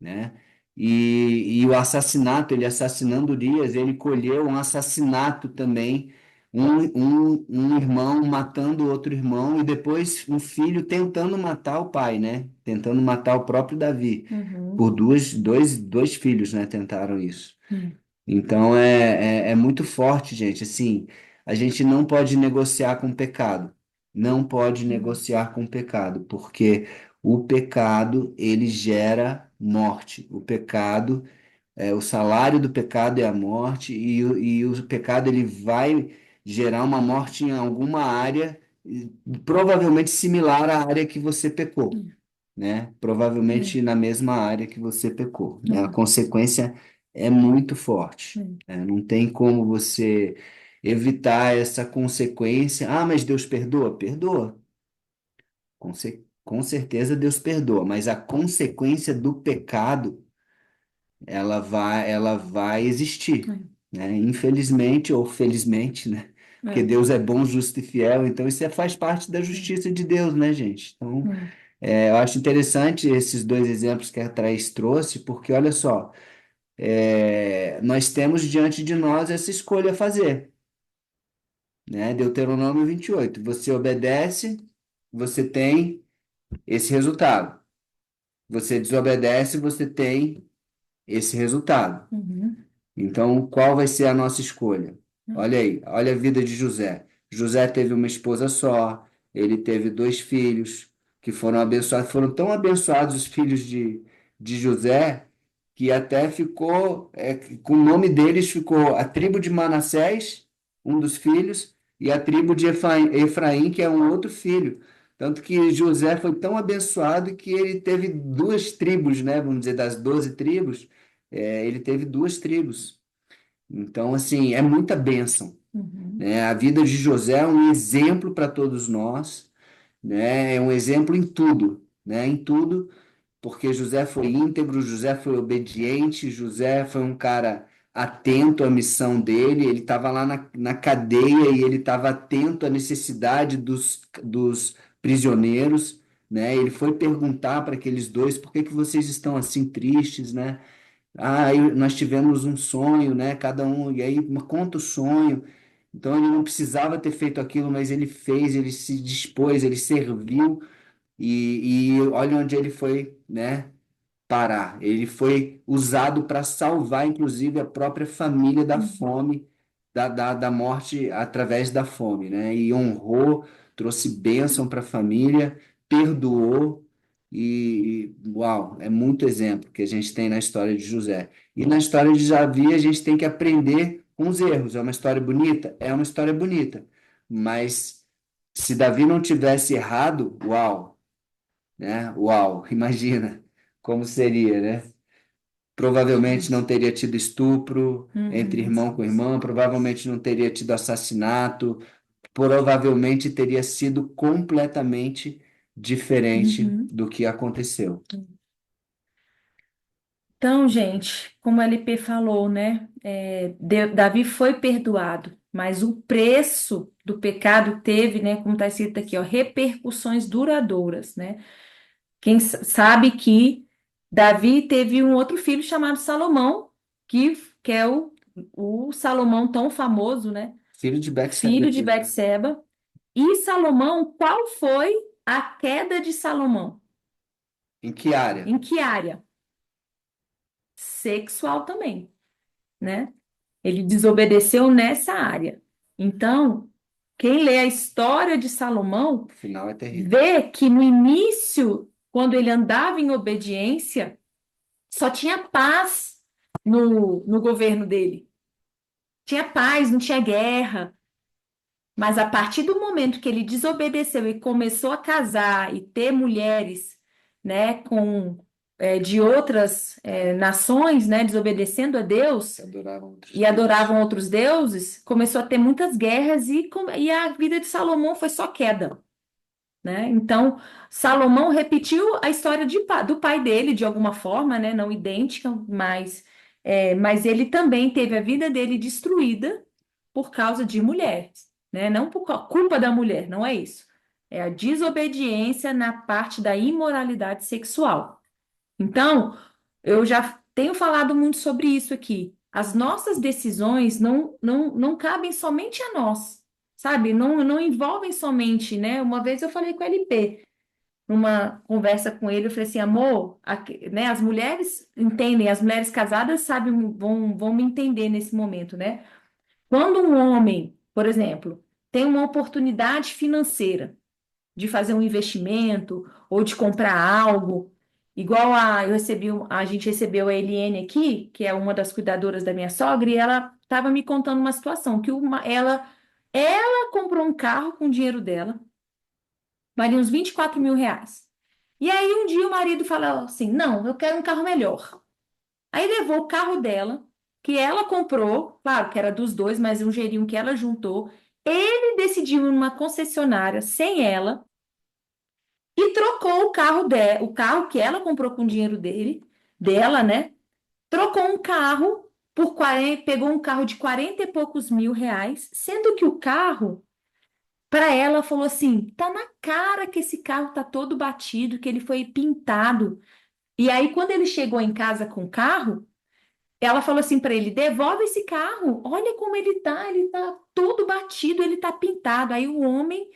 né? E o assassinato, ele assassinando Urias, ele colheu um assassinato também, um irmão matando outro irmão, e depois um filho tentando matar o pai, né? Tentando matar o próprio Davi. uhum, Por dois filhos, né? Tentaram isso. uhum. Então é muito forte, gente. Assim, a gente não pode negociar com o pecado. Não pode negociar com o pecado, porque o pecado, ele gera morte. O pecado, o salário do pecado é a morte, e o pecado, ele vai gerar uma morte em alguma área, provavelmente similar à área que você pecou, né? Provavelmente na mesma área que você pecou, né? A consequência é muito forte, né? Não tem como você evitar essa consequência. Ah, mas Deus perdoa? Perdoa. Com certeza Deus perdoa, mas a consequência do pecado, ela vai existir, né? Infelizmente ou felizmente, né? Porque É, Deus é bom, justo e fiel, então isso faz parte da justiça de Deus, né, gente? Então, é. eu acho interessante esses dois exemplos que a Thaís trouxe, porque olha só, nós temos diante de nós essa escolha a fazer, né? Deuteronômio 28. Você obedece, você tem esse resultado. Você desobedece, você tem esse resultado. Uhum. Então, qual vai ser a nossa escolha? Olha aí, olha a vida de José. José teve uma esposa só, ele teve dois filhos que foram abençoados, foram tão abençoados os filhos de José, que até ficou, com o nome deles ficou a tribo de Manassés, um dos filhos, e a tribo de Efraim, que é um outro filho. Tanto que José foi tão abençoado que ele teve duas tribos, né? Vamos dizer, das 12 tribos, ele teve duas tribos. Então, assim, é muita bênção, Uhum. né? A vida de José é um exemplo para todos nós, né? É um exemplo em tudo, né? Em tudo, porque José foi íntegro, José foi obediente, José foi um cara atento à missão dele, ele estava lá na cadeia e ele estava atento à necessidade dos prisioneiros, né? Ele foi perguntar para aqueles dois, por que que vocês estão assim tristes, né? Ah, aí nós tivemos um sonho, né? Cada um, e aí conta o sonho. Então ele não precisava ter feito aquilo, mas ele fez, ele se dispôs, ele serviu, e olha onde ele foi, né? Parar. Ele foi usado para salvar, inclusive, a própria família da fome, da morte através da fome, né? E honrou, trouxe bênção para a família, perdoou, uau, é muito exemplo que a gente tem na história de José. E na história de Davi, a gente tem que aprender com os erros. É uma história bonita? É uma história bonita. Mas se Davi não tivesse errado, uau, né? Uau, imagina como seria, né? Provavelmente não teria tido estupro entre irmão com irmão, provavelmente não teria tido assassinato, provavelmente teria sido completamente diferente Uhum. do que aconteceu. Então, gente, como a LP falou, né? Davi foi perdoado, mas o preço do pecado teve, né? Como está escrito aqui, ó, repercussões duradouras, né? Quem sabe que Davi teve um outro filho chamado Salomão, que é o Salomão tão famoso, né? Filho de Betseba. Filho de Betseba. E Salomão, qual foi a queda de Salomão? Em que área? Em que área? Sexual também, né? Ele desobedeceu nessa área. Então, quem lê a história de Salomão O final é terrível. vê que no início, quando ele andava em obediência, só tinha paz no governo dele. Tinha paz, não tinha guerra. Mas a partir do momento que ele desobedeceu e começou a casar e ter mulheres, né, de outras nações, né, desobedecendo a Deus Adoravam outros e adoravam outros deuses, começou a ter muitas guerras e a vida de Salomão foi só queda, né? Então, Salomão repetiu a história do pai dele de alguma forma, né, não idêntica, mas ele também teve a vida dele destruída por causa de mulheres, né? Não por culpa da mulher, não é isso. É a desobediência na parte da imoralidade sexual. Então, eu já tenho falado muito sobre isso aqui. As nossas decisões não cabem somente a nós, sabe? Não envolvem somente, né? Uma vez eu falei com o LP, numa conversa com ele, eu falei assim, amor, né, as mulheres entendem, as mulheres casadas sabem, vão me entender nesse momento, né? Quando um homem, por exemplo, tem uma oportunidade financeira de fazer um investimento ou de comprar algo, igual a gente recebeu a Eliane aqui, que é uma das cuidadoras da minha sogra, e ela estava me contando uma situação que ela comprou um carro com o dinheiro dela, valia uns 24 mil reais. E aí um dia o marido falou assim, não, eu quero um carro melhor. Aí levou o carro dela, que ela comprou, claro que era dos dois, mas um dinheirinho que ela juntou. Ele decidiu ir numa concessionária sem ela e trocou o carro que ela comprou com o dinheiro dela, né? Trocou um carro por 40, pegou um carro de 40 e poucos mil reais, sendo que o carro, para ela, falou assim: tá na cara que esse carro tá todo batido, que ele foi pintado. E aí, quando ele chegou em casa com o carro, ela falou assim para ele: devolve esse carro, olha como ele tá todo batido, ele tá pintado. Aí o homem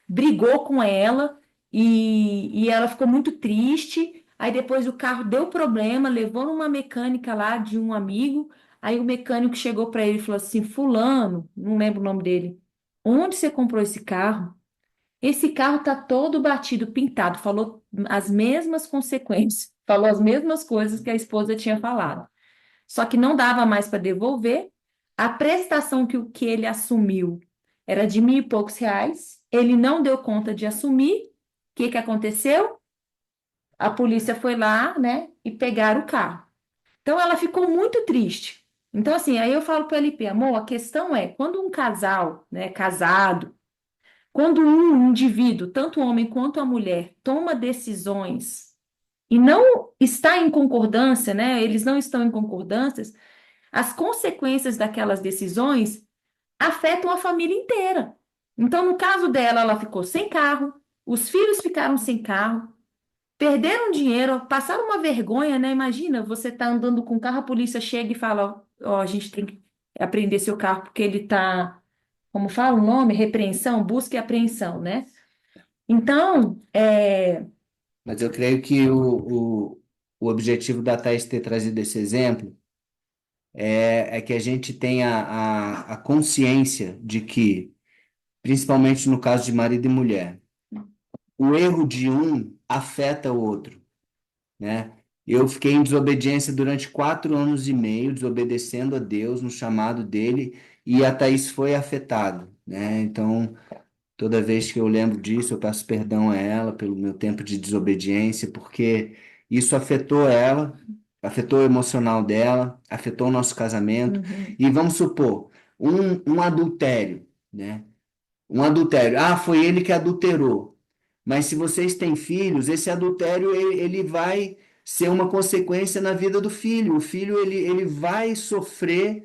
brigou com ela e ela ficou muito triste. Aí depois o carro deu problema, levou numa mecânica lá de um amigo. Aí o mecânico chegou para ele e falou assim: Fulano, não lembro o nome dele, onde você comprou esse carro? Esse carro tá todo batido, pintado. Falou as mesmas consequências, falou as mesmas coisas que a esposa tinha falado. Só que não dava mais para devolver. A prestação que ele assumiu era de mil e poucos reais. Ele não deu conta de assumir. O que aconteceu? A polícia foi lá, né, e pegaram o carro. Então ela ficou muito triste. Então, assim, aí eu falo para o LP, amor, a questão é, quando um casal, né, casado, quando um indivíduo, tanto o homem quanto a mulher, toma decisões e não está em concordância, né, eles não estão em concordâncias, as consequências daquelas decisões afetam a família inteira. Então, no caso dela, ela ficou sem carro, os filhos ficaram sem carro, perderam dinheiro, passaram uma vergonha, né? Imagina, você tá andando com o carro, a polícia chega e fala, ó, a gente tem que apreender seu carro porque ele tá, como fala o nome? Repreensão, busca e apreensão, né? Então, Mas eu creio que o objetivo da Thais ter trazido esse exemplo é que a gente tenha a consciência de que, principalmente no caso de marido e mulher, o erro de um afeta o outro, né? Eu fiquei em desobediência durante 4 anos e meio, desobedecendo a Deus no chamado dele, e a Thaís foi afetada, né? Então, toda vez que eu lembro disso, eu peço perdão a ela pelo meu tempo de desobediência, porque isso afetou ela, afetou o emocional dela, afetou o nosso casamento. uhum, E vamos supor, um adultério, né? Um adultério. Ah, foi ele que adulterou. Mas se vocês têm filhos, esse adultério ele vai ser uma consequência na vida do filho. O filho ele vai sofrer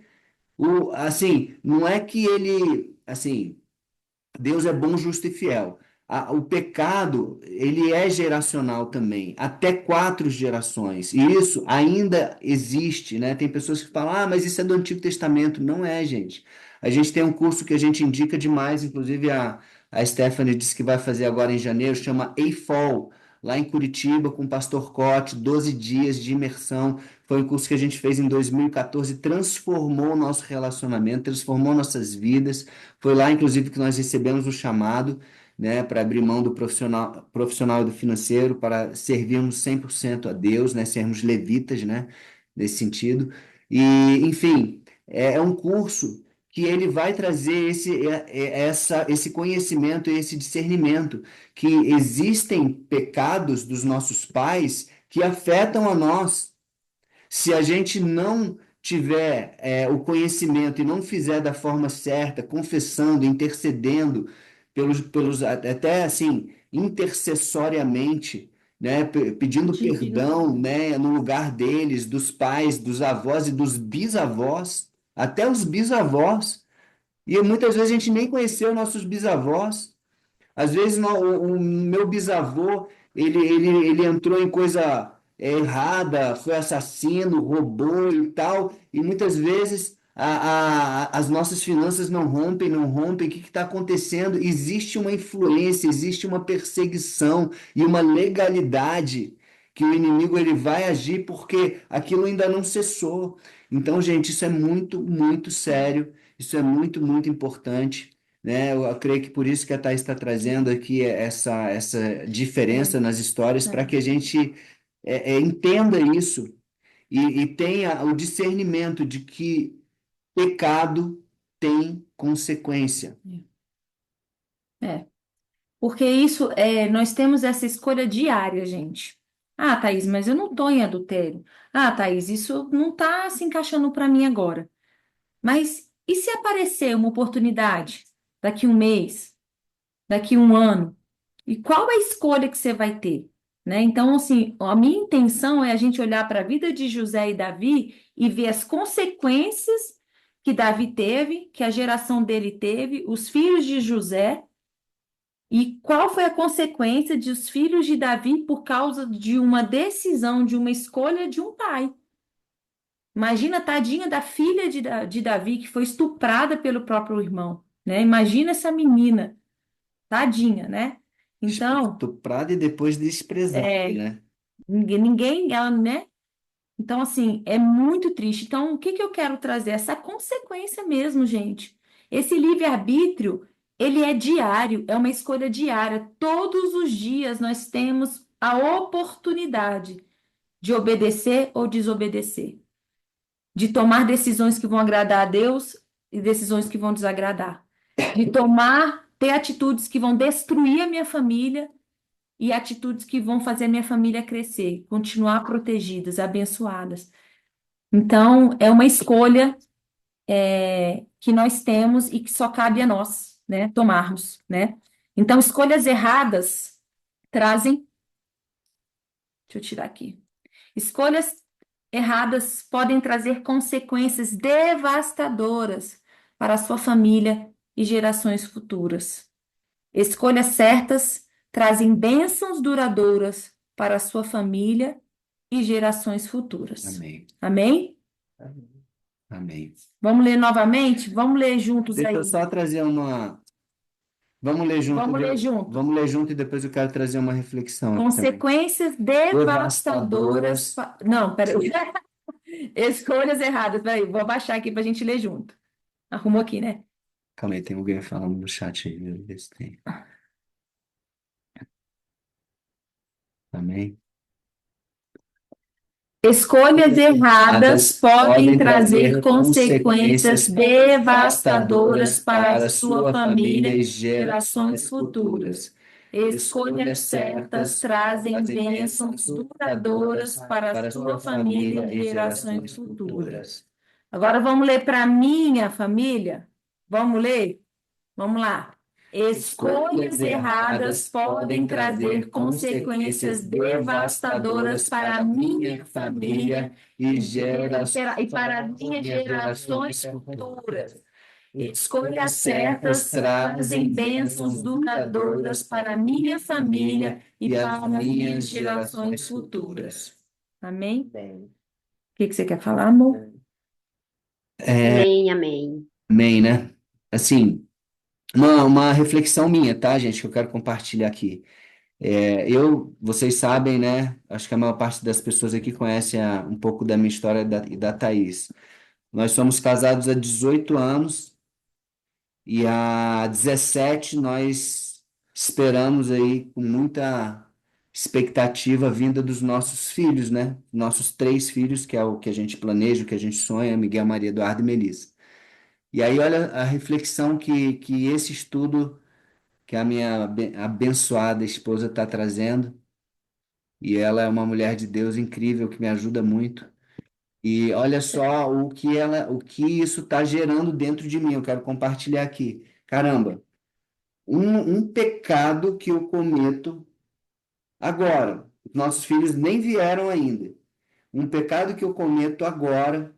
assim, não é que ele assim, Deus é bom, justo e fiel. O pecado, ele é geracional também, até 4 gerações. E isso ainda existe, né? Tem pessoas que falam, ah, mas isso é do Antigo Testamento. Não é, gente. A gente tem um curso que a gente indica demais, inclusive a Stephanie disse que vai fazer agora em janeiro, chama A-Fall, lá em Curitiba, com o pastor Cote, 12 dias de imersão. Foi um curso que a gente fez em 2014, transformou o nosso relacionamento, transformou nossas vidas. Foi lá, inclusive, que nós recebemos o chamado, né, para abrir mão do profissional e do financeiro, para servirmos 100% a Deus, né, sermos levitas, né, nesse sentido. E, enfim, é um curso que ele vai trazer esse conhecimento e esse discernimento, que existem pecados dos nossos pais que afetam a nós. Se a gente não tiver o conhecimento e não fizer da forma certa, confessando, intercedendo, até assim, intercessoriamente, né, pedindo digno. perdão, né, no lugar deles, dos pais, dos avós e dos bisavós, até os bisavós. E muitas vezes a gente nem conheceu nossos bisavós. Às vezes o meu bisavô, ele entrou em coisa errada, foi assassino, roubou e tal, e muitas vezes as nossas finanças não rompem, não rompem. O que está acontecendo? Existe uma influência, existe uma perseguição e uma legalidade que o inimigo ele vai agir porque aquilo ainda não cessou. Então, gente, isso é muito, muito sério, isso é muito, muito importante, né? Eu creio que por isso que a Thais está trazendo aqui essa diferença nas histórias, para que a gente entenda isso e tenha o discernimento de que pecado tem consequência. É. Porque isso nós temos essa escolha diária, gente. Ah, Thaís, mas eu não estou em adultério. Ah, Thaís, isso não está se encaixando para mim agora. Mas e se aparecer uma oportunidade daqui um mês, daqui um ano? E qual a escolha que você vai ter? Né? Então, assim, a minha intenção é a gente olhar para a vida de José e Davi e ver as consequências que Davi teve, que a geração dele teve, os filhos de José. E qual foi a consequência de os filhos de Davi por causa de uma decisão, de uma escolha de um pai? Imagina a tadinha da filha de Davi que foi estuprada pelo próprio irmão, né? Imagina essa menina, tadinha, né? Então, Estuprado e depois desprezado, é, né? ela, né? Então, assim, é muito triste. Então, o que que eu quero trazer? Essa consequência mesmo, gente. Esse livre-arbítrio, ele é diário, é uma escolha diária. Todos os dias nós temos a oportunidade de obedecer ou desobedecer, de tomar decisões que vão agradar a Deus e decisões que vão desagradar, de ter atitudes que vão destruir a minha família e atitudes que vão fazer a minha família crescer, continuar protegidas, abençoadas. Então, é uma escolha que nós temos e que só cabe a nós, né, tomarmos, né? Então, escolhas erradas trazem, deixa eu tirar aqui, escolhas erradas podem trazer consequências devastadoras para a sua família e gerações futuras. Escolhas certas trazem bênçãos duradouras para a sua família e gerações futuras. Amém. Amém? Amém. Vamos ler novamente? Vamos ler juntos Deixa aí. eu só trazer uma. Vamos ler junto. Vamos ler junto. Vamos ler junto e depois eu quero trazer uma reflexão aqui também. Consequências devastadoras. Não, peraí. Escolhas erradas. Peraí, vou abaixar aqui para a gente ler junto. Arrumou aqui, né? Calma aí, tem alguém falando no chat aí, meu Deus, tem. Amém. Escolhas erradas podem trazer trazer consequências consequências devastadoras para a para sua família e e gerações futuras. Escolhas certas trazem bênçãos duradouras para a sua família e gerações futuras. Agora vamos ler para a minha família? Vamos ler? Vamos lá. Escolhas erradas podem trazer consequências devastadoras para a minha família e e para as minhas gerações futuras. Escolhas certas trazem bênçãos duradouras para a minha família e para as minhas gerações futuras. Amém? Bem. O que você quer falar, amor? Amém, amém. Amém, né? Assim, uma reflexão minha, tá, gente, que eu quero compartilhar aqui. Vocês sabem, né? Acho que a maior parte das pessoas aqui conhece um pouco da minha história e da Thaís. Nós somos casados há 18 anos e há 17 nós esperamos aí com muita expectativa a vinda dos nossos filhos, né? Nossos 3 filhos, que é o que a gente planeja, o que a gente sonha, Miguel, Maria Eduardo e Melissa. E aí, olha a reflexão que esse estudo que a minha abençoada esposa está trazendo. E ela é uma mulher de Deus incrível que me ajuda muito. E olha só o que isso está gerando dentro de mim. Eu quero compartilhar aqui. Caramba, um pecado que eu cometo agora. Nossos filhos nem vieram ainda. Um pecado que eu cometo agora,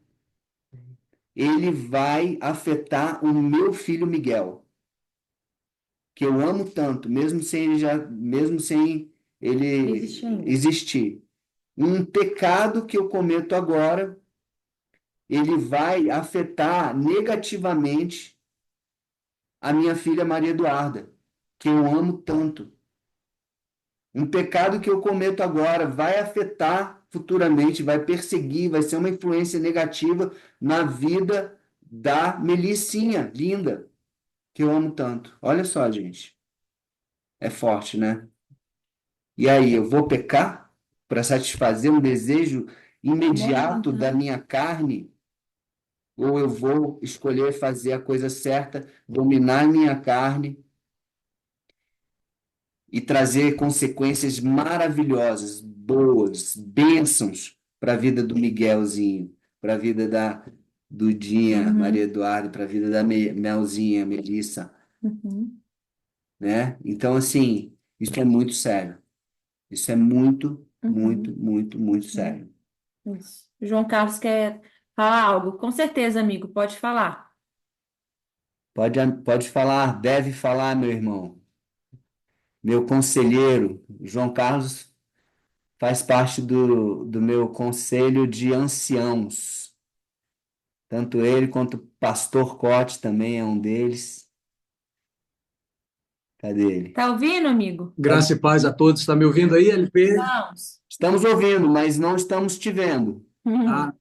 ele vai afetar o meu filho Miguel, que eu amo tanto, mesmo sem ele Existe ainda. existir. Um pecado que eu cometo agora, ele vai afetar negativamente a minha filha Maria Eduarda, que eu amo tanto. Um pecado que eu cometo agora vai afetar futuramente, vai perseguir, vai ser uma influência negativa na vida da Melissinha, linda, que eu amo tanto. Olha só, gente. É forte, né? E aí, eu vou pecar para satisfazer um desejo imediato da minha carne? Ou eu vou escolher fazer a coisa certa, dominar minha carne e trazer consequências maravilhosas, boas, bênçãos para a vida do Miguelzinho, para a vida da Dudinha, Uhum. Maria Eduarda, para a vida da Melzinha, Melissa, Uhum. né? Então, assim, isso é muito sério. Isso é muito, Uhum. muito, muito, muito sério. Isso. O João Carlos quer falar algo. Com certeza, amigo, pode falar. Pode falar, deve falar, meu irmão. Meu conselheiro, João Carlos, faz parte do meu conselho de anciãos. Tanto ele quanto o pastor Cote também é um deles. Cadê ele? Tá ouvindo, amigo? Graça e paz a todos. Está me ouvindo aí, LP? Vamos. Estamos ouvindo, mas não estamos te vendo. Ah,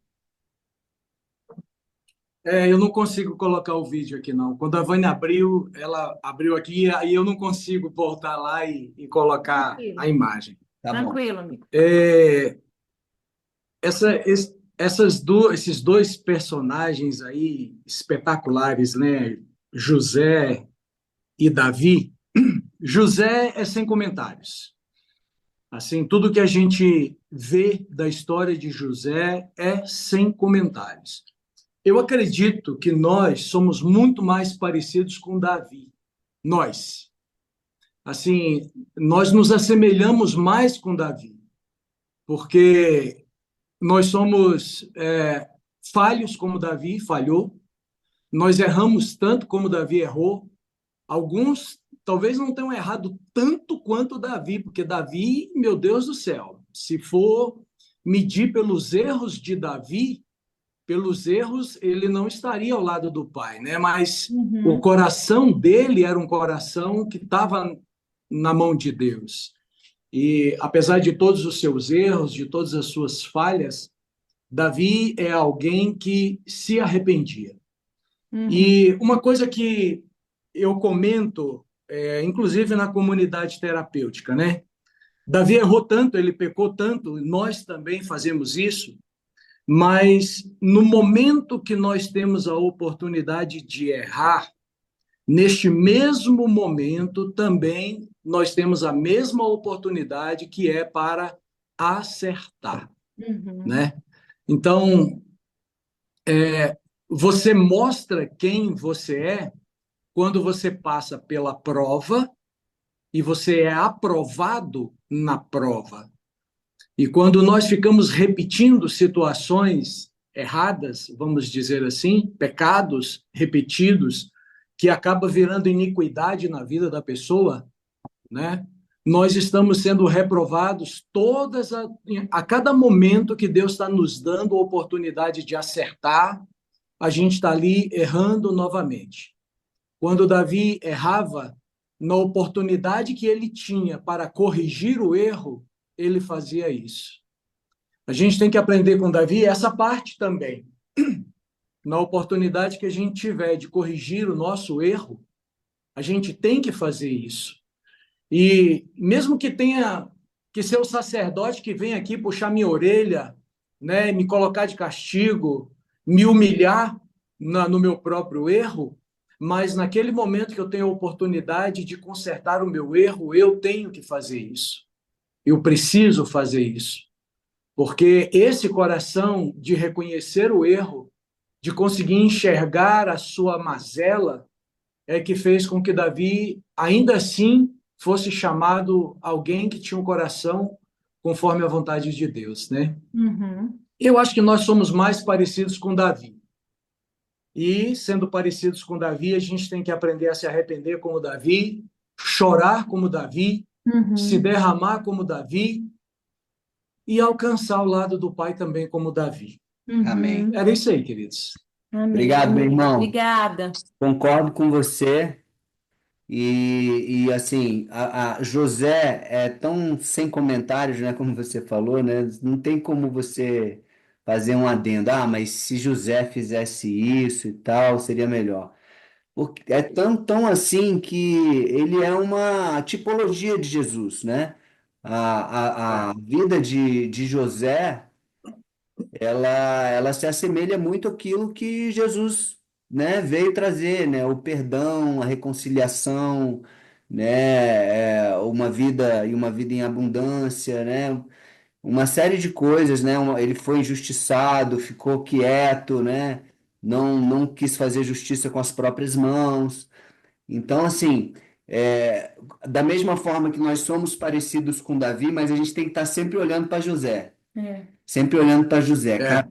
eu não consigo colocar o vídeo aqui, não. Quando a Vânia abriu, ela abriu aqui, aí eu não consigo voltar lá e colocar Tranquilo. a imagem. Tá bom. Tranquilo, amigo. Esses dois personagens aí espetaculares, né? José e Davi. José é sem comentários. Assim, tudo que a gente vê da história de José é sem comentários. Eu acredito que nós somos muito mais parecidos com Davi. Nós. Assim, nós nos assemelhamos mais com Davi, porque nós somos falhos como Davi falhou, nós erramos tanto como Davi errou. Alguns talvez não tenham errado tanto quanto Davi, porque Davi, meu Deus do céu, se for medir pelos erros de Davi, pelos erros, ele não estaria ao lado do pai, né? Mas o coração dele era um coração que estava na mão de Deus. E apesar de todos os seus erros, de todas as suas falhas, Davi é alguém que se arrependia. E uma coisa que eu comento, inclusive na comunidade terapêutica, né? Davi errou tanto, ele pecou tanto, nós também fazemos isso, mas no momento que nós temos a oportunidade de errar, neste mesmo momento também nós temos a mesma oportunidade que é para acertar, né? Então, você mostra quem você é quando você passa pela prova e você é aprovado na prova. E quando nós ficamos repetindo situações erradas, vamos dizer assim, pecados repetidos, que acaba virando iniquidade na vida da pessoa, né? Nós estamos sendo reprovados a cada momento que Deus está nos dando a oportunidade de acertar, a gente está ali errando novamente. Quando Davi errava, na oportunidade que ele tinha para corrigir o erro, ele fazia isso. A gente tem que aprender com Davi essa parte também. Na oportunidade que a gente tiver de corrigir o nosso erro, a gente tem que fazer isso. E mesmo que tenha que ser o sacerdote que vem aqui puxar minha orelha, né, me colocar de castigo, me humilhar no meu próprio erro, mas naquele momento que eu tenho a oportunidade de consertar o meu erro, eu tenho que fazer isso. Eu preciso fazer isso. Porque esse coração de reconhecer o erro, de conseguir enxergar a sua mazela, é que fez com que Davi, ainda assim, fosse chamado alguém que tinha um coração conforme a vontade de Deus, né? Eu acho que nós somos mais parecidos com Davi. E, sendo parecidos com Davi, a gente tem que aprender a se arrepender como Davi, chorar como Davi, se derramar como Davi e alcançar o lado do Pai também como Davi. Amém. Era isso aí, queridos. Amém. Obrigado, meu irmão. Obrigada. Concordo com você. Assim, a José é tão sem comentários, né, como você falou, né? Não tem como você fazer um adendo. Ah, mas se José fizesse isso e tal, seria melhor. Porque é tão assim que ele é uma tipologia de Jesus, né? A vida de José, ela se assemelha muito àquilo que Jesus, né, veio trazer, né, o perdão, a reconciliação, né, uma vida em abundância, né, uma série de coisas, né, ele foi injustiçado, ficou quieto, né, não quis fazer justiça com as próprias mãos. Então, assim, da mesma forma que nós somos parecidos com Davi, mas a gente tem que estar sempre olhando para José. Sempre olhando para José. Cara,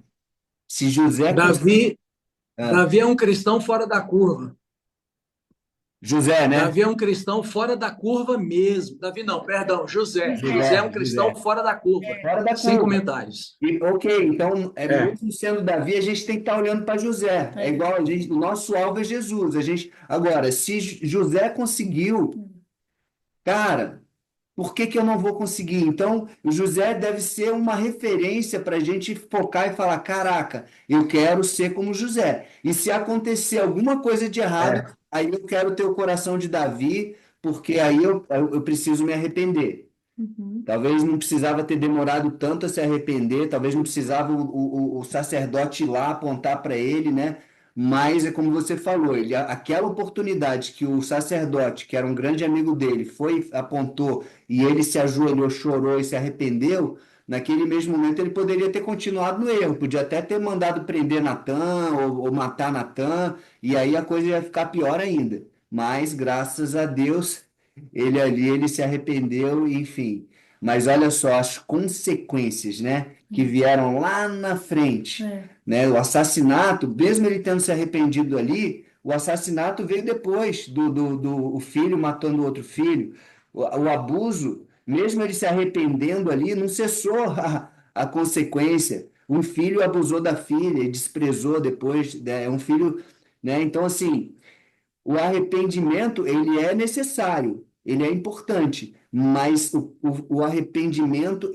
se José conseguir. Davi é um cristão fora da curva. José, né? Davi é um cristão fora da curva mesmo. Davi não, perdão, José. José é um cristão fora da curva. Fora da Sem curva. comentários. Ok, então, mesmo sendo Davi, a gente tem que estar olhando para José. É igual o nosso alvo é Jesus. Agora, se José conseguiu, cara, por que eu não vou conseguir? Então, o José deve ser uma referência para a gente focar e falar: caraca, eu quero ser como José. E se acontecer alguma coisa de errado, aí eu quero ter o coração de Davi, porque aí eu preciso me arrepender. Talvez não precisava ter demorado tanto a se arrepender, talvez não precisava o sacerdote ir lá apontar para ele, né? Mas é como você falou, aquela oportunidade que o sacerdote, que era um grande amigo dele, apontou e ele se ajoelhou, chorou e se arrependeu, naquele mesmo momento ele poderia ter continuado no erro, podia até ter mandado prender Natan ou matar Natan, e aí a coisa ia ficar pior ainda. Mas, graças a Deus, ele se arrependeu, enfim. Mas olha só as consequências, né, que vieram lá na frente, É. né? O assassinato, mesmo ele tendo se arrependido ali, o assassinato veio depois do o filho matando o outro filho. O abuso, mesmo ele se arrependendo ali, não cessou a consequência. Um filho abusou da filha e desprezou depois, né? Um filho, né? Então, assim, o arrependimento, ele é necessário, ele é importante, mas o arrependimento,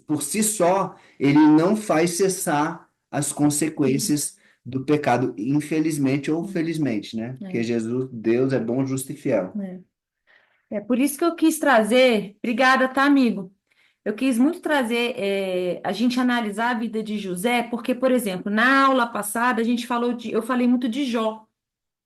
por si só, ele não faz cessar as consequências do pecado, infelizmente ou felizmente, né? Porque Jesus, Deus é bom, justo e fiel. É por isso que eu quis trazer. Obrigada, tá, amigo? Eu quis muito trazer a gente analisar a vida de José, porque, por exemplo, na aula passada eu falei muito de Jó,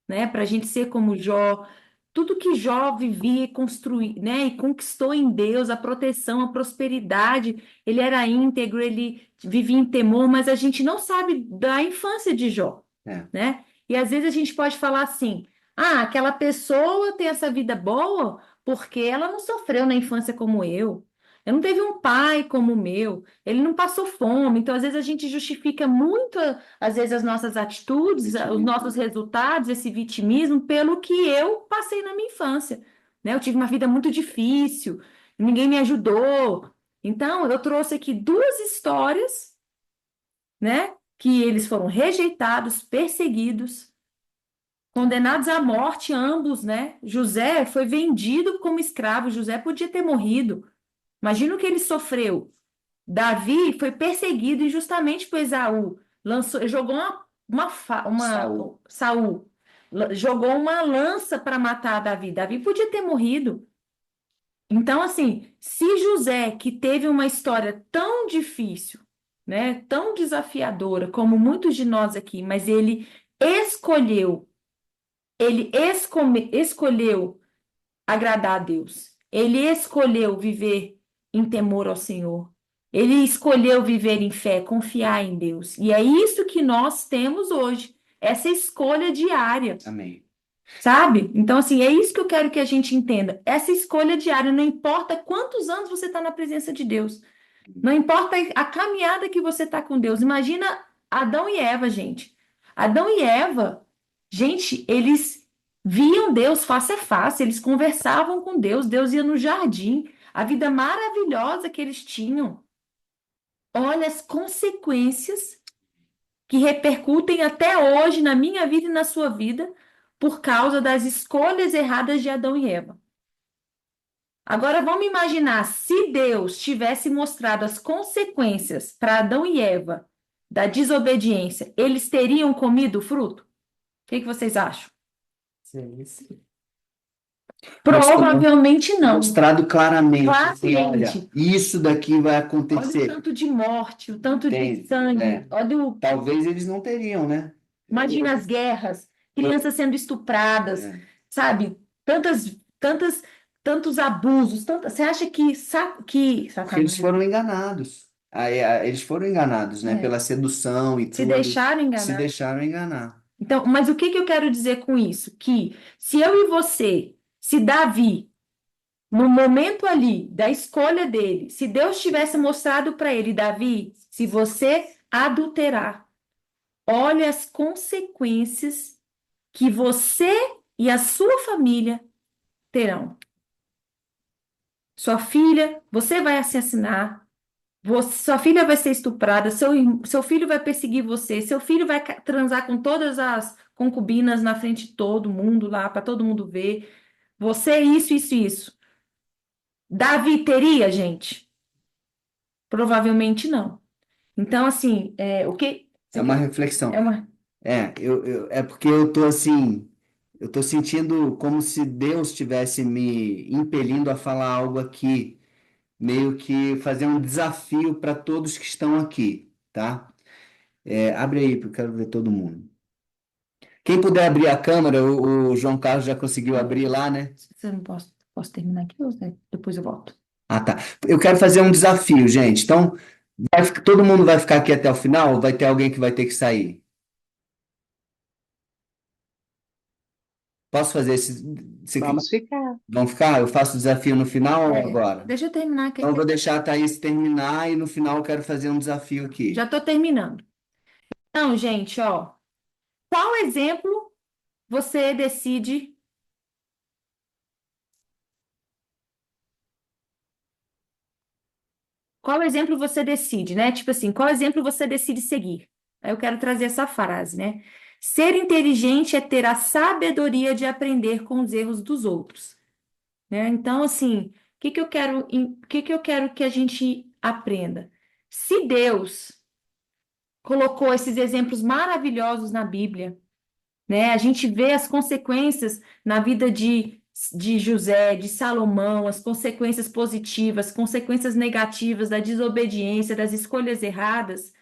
né? Para a gente ser como Jó, tudo que Jó vivia e construiu, né? E conquistou em Deus, a proteção, a prosperidade. Ele era íntegro, ele vivia em temor, mas a gente não sabe da infância de Jó, É. né? E às vezes a gente pode falar assim: ah, aquela pessoa tem essa vida boa porque ela não sofreu na infância como eu. Eu não teve um pai como o meu, ele não passou fome. Então, às vezes, a gente justifica muito, às vezes, as nossas atitudes, os Vitimismo. nossos resultados, esse vitimismo, pelo que eu passei na minha infância, né? Eu tive uma vida muito difícil, ninguém me ajudou. Então, eu trouxe aqui duas histórias, né? Que eles foram rejeitados, perseguidos, condenados à morte, ambos, né? José foi vendido como escravo, José podia ter morrido. Imagina o que ele sofreu. Davi foi perseguido injustamente por Esaú. Jogou Saul jogou uma lança para matar Davi. Davi podia ter morrido. Então, assim, se José, que teve uma história tão difícil, né, tão desafiadora, como muitos de nós aqui, mas escolheu, escolheu agradar a Deus. Ele escolheu viver em temor ao Senhor. Ele escolheu viver em fé, confiar em Deus. E é isso que nós temos hoje, essa escolha diária, Amém. sabe? Então, assim, é isso que eu quero que a gente entenda. Essa escolha diária, não importa quantos anos você está na presença de Deus, não importa a caminhada que você está com Deus. Imagina Adão e Eva, gente. Adão e Eva, gente, eles viam Deus face a face, eles conversavam com Deus, Deus ia no jardim, a vida maravilhosa que eles tinham. Olha as consequências que repercutem até hoje na minha vida e na sua vida por causa das escolhas erradas de Adão e Eva. Agora vamos imaginar se Deus tivesse mostrado as consequências para Adão e Eva da desobediência, eles teriam comido o fruto? O que vocês acham? Sim. Provavelmente não. Mostrado claramente, assim, olha, Claramente. isso daqui vai Olha o acontecer. tanto de morte, o tanto de Entende? sangue. É. Talvez eles não teriam, né? Imagina as guerras, crianças sendo estupradas, É. sabe? Tantos abusos. Você acha que Porque eles sacanagem? foram enganados. Eles foram enganados, né? É. Pela sedução e Se tudo. deixaram Se enganar. deixaram enganar. Então, mas o que eu quero dizer com isso? Que se eu e você, se Davi, no momento ali da escolha dele, se Deus tivesse mostrado para ele, Davi, se você adulterar, olha as consequências que você e a sua família terão. Sua filha, você vai assassinar, sua filha vai ser estuprada, seu filho vai perseguir você, seu filho vai transar com todas as concubinas na frente de todo mundo lá, para todo mundo ver. Você, isso. Davi teria, gente? Provavelmente não. Então, assim, o que. É uma reflexão. É uma. É porque eu tô assim, eu tô sentindo como se Deus estivesse me impelindo a falar algo aqui, meio que fazer um desafio para todos que estão aqui, tá? Abre aí, porque eu quero ver todo mundo. Quem puder abrir a câmera, o João Carlos já conseguiu abrir lá, né? Se eu não posso terminar aqui, ou depois eu volto. Ah, tá. Eu quero fazer um desafio, gente. Então, todo mundo vai ficar aqui até o final ou vai ter alguém que vai ter que sair? Posso fazer esse. Vamos ficar. Vão ficar? Eu faço o desafio no final ou É, agora? deixa eu terminar aqui. Então, eu vou deixar a Thaís terminar e no final eu quero fazer um desafio aqui. Já estou terminando. Então, gente, ó, qual exemplo você decide? Qual exemplo você decide, né? Tipo assim, qual exemplo você decide seguir? Aí eu quero trazer essa frase, né? Ser inteligente é ter a sabedoria de aprender com os erros dos outros, né? Então, assim, o que que eu quero que a gente aprenda? Se Deus colocou esses exemplos maravilhosos na Bíblia, né? A gente vê as consequências na vida de José, de Salomão, as consequências positivas, consequências negativas da desobediência, das escolhas erradas.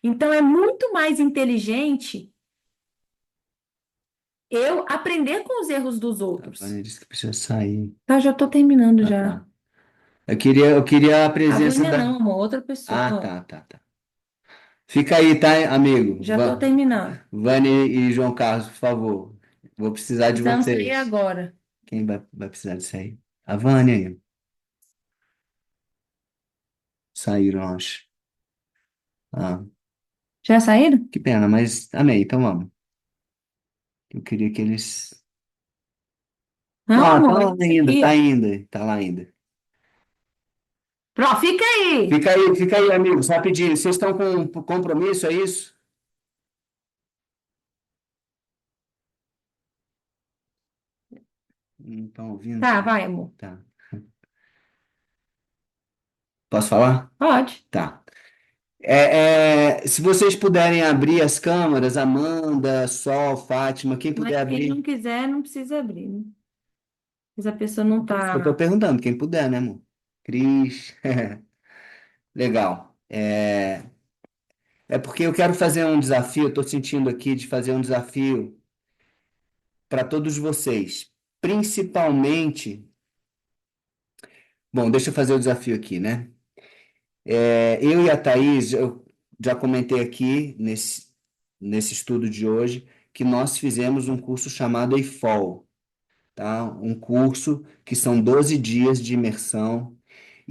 Então, é muito mais inteligente eu aprender com os erros dos A outros. Vânia disse que precisa sair. Tá, já estou terminando Ah, já. tá. Eu queria a A presença Vânia da. não, uma outra Ah, pessoa. tá, tá, tá. Fica aí, tá, amigo? Já estou terminando. Vânia e João Carlos, por favor. Vou precisar de Precisamos sair vocês. agora. Quem vai precisar disso aí? A Vânia aí. Saíram, acho. Ah, Já saíram? que pena, mas amei, então vamos. Eu queria que eles. Não, Ah, tá amor, lá eu tô ainda, tá aqui. ainda, tá lá ainda. Pronto, fica aí. Fica aí, amigos, rapidinho. Vocês estão com compromisso, é isso? Não estão ouvindo? Tá, vai, amor. Tá. Posso falar? Pode. Tá. Se vocês puderem abrir as câmeras, Amanda, Sol, Fátima, quem Mas puder quem abrir. não quiser, não precisa abrir, né? Mas a pessoa não Eu tô tá. perguntando, quem puder, né, amor? Cris. Legal. É porque eu quero fazer um desafio, eu tô sentindo aqui de fazer um desafio para todos vocês. Principalmente. Bom, deixa eu fazer o desafio aqui, né? Eu e a Thaís, eu já comentei aqui nesse estudo de hoje que nós fizemos um curso chamado EIFOL, tá? Um curso que são 12 dias de imersão.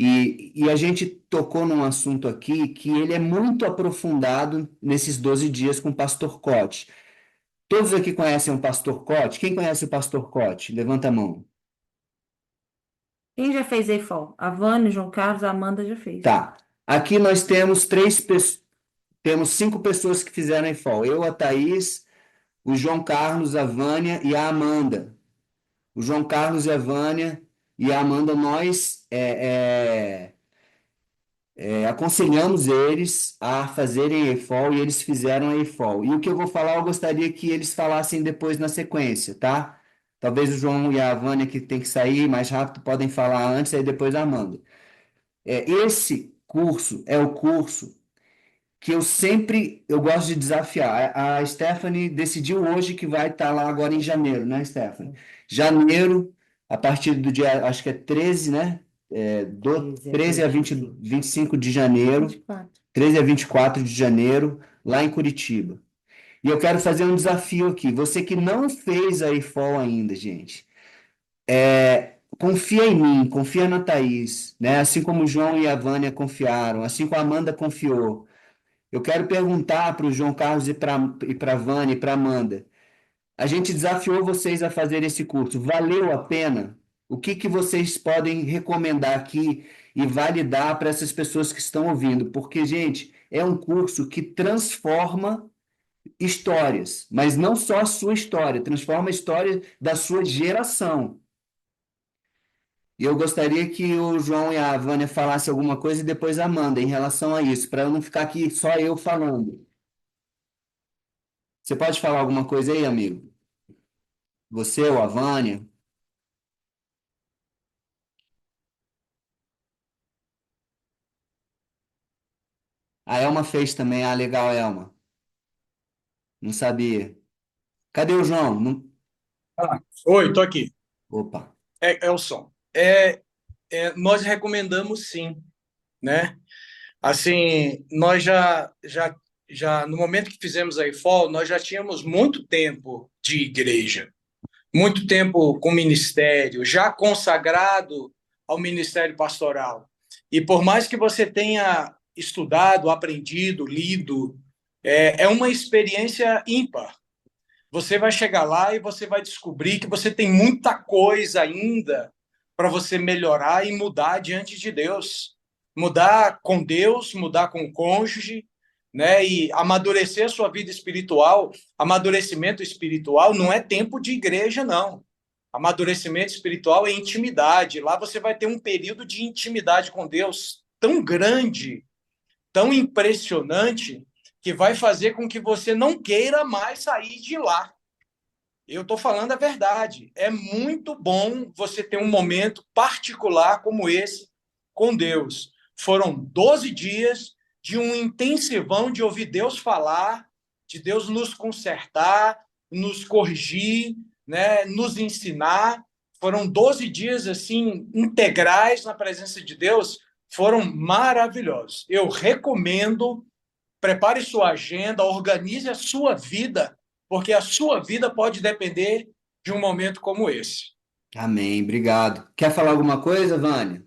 E a gente tocou num assunto aqui que ele é muito aprofundado nesses 12 dias com o Pastor Cote. Todos aqui conhecem o Pastor Cote? Quem conhece o Pastor Cote? Levanta a mão. Quem já fez EIFOL? A Vânia, o João Carlos, a Amanda já fez. Tá. Aqui nós temos 5 pessoas que fizeram EIFOL. Eu, a Thaís, o João Carlos, a Vânia e a Amanda. O João Carlos e a Vânia e a Amanda, nós aconselhamos eles a fazerem EIFOL e eles fizeram a EIFOL. E o que eu vou falar, eu gostaria que eles falassem depois na sequência, tá? Talvez o João e a Vânia, que tem que sair mais rápido, podem falar antes, aí depois a Amanda. Esse curso é o curso que eu gosto de desafiar. A Stephanie decidiu hoje que vai estar lá agora em janeiro, né, Stephanie? Janeiro, a partir do dia, acho que é 13, né? Do 13 a 25 de janeiro, 24. 13 a 24 de janeiro, lá em Curitiba. E eu quero fazer um desafio aqui. Você que não fez a IFOL ainda, gente, confia em mim, confia na Thaís, né? Assim como o João e a Vânia confiaram, assim como a Amanda confiou. Eu quero perguntar para o João Carlos e para a Vânia e para a Amanda. A gente desafiou vocês a fazer esse curso. Valeu a pena? O que que vocês podem recomendar aqui e validar para essas pessoas que estão ouvindo? Porque, gente, é um curso que transforma histórias, mas não só a sua história, transforma a história da sua geração. E eu gostaria que o João e a Vânia falassem alguma coisa e depois a Amanda em relação a isso, para eu não ficar aqui só eu falando. Você pode falar alguma coisa aí, amigo? Você ou a Vânia? A Elma fez também. Ah, legal, Elma. Não sabia. Cadê o João? Ah, oi, tô aqui. Opa. É o som. Nós recomendamos sim, né? Assim, nós já no momento que fizemos a IFOL, nós já tínhamos muito tempo de igreja, muito tempo com ministério, já consagrado ao ministério pastoral. E por mais que você tenha estudado, aprendido, lido, é uma experiência ímpar. Você vai chegar lá e você vai descobrir que você tem muita coisa ainda para você melhorar e mudar diante de Deus. Mudar com Deus, mudar com o cônjuge, né? E amadurecer a sua vida espiritual. Amadurecimento espiritual não é tempo de igreja, não. Amadurecimento espiritual é intimidade. Lá você vai ter um período de intimidade com Deus tão grande, tão impressionante, que vai fazer com que você não queira mais sair de lá. Eu estou falando a verdade. É muito bom você ter um momento particular como esse com Deus. Foram 12 dias de um intensivão de ouvir Deus falar, de Deus nos consertar, nos corrigir, né, nos ensinar. Foram 12 dias assim integrais na presença de Deus, foram maravilhosos. Eu recomendo. Prepare sua agenda, organize a sua vida, porque a sua vida pode depender de um momento como esse. Amém, obrigado. Quer falar alguma coisa, Vânia?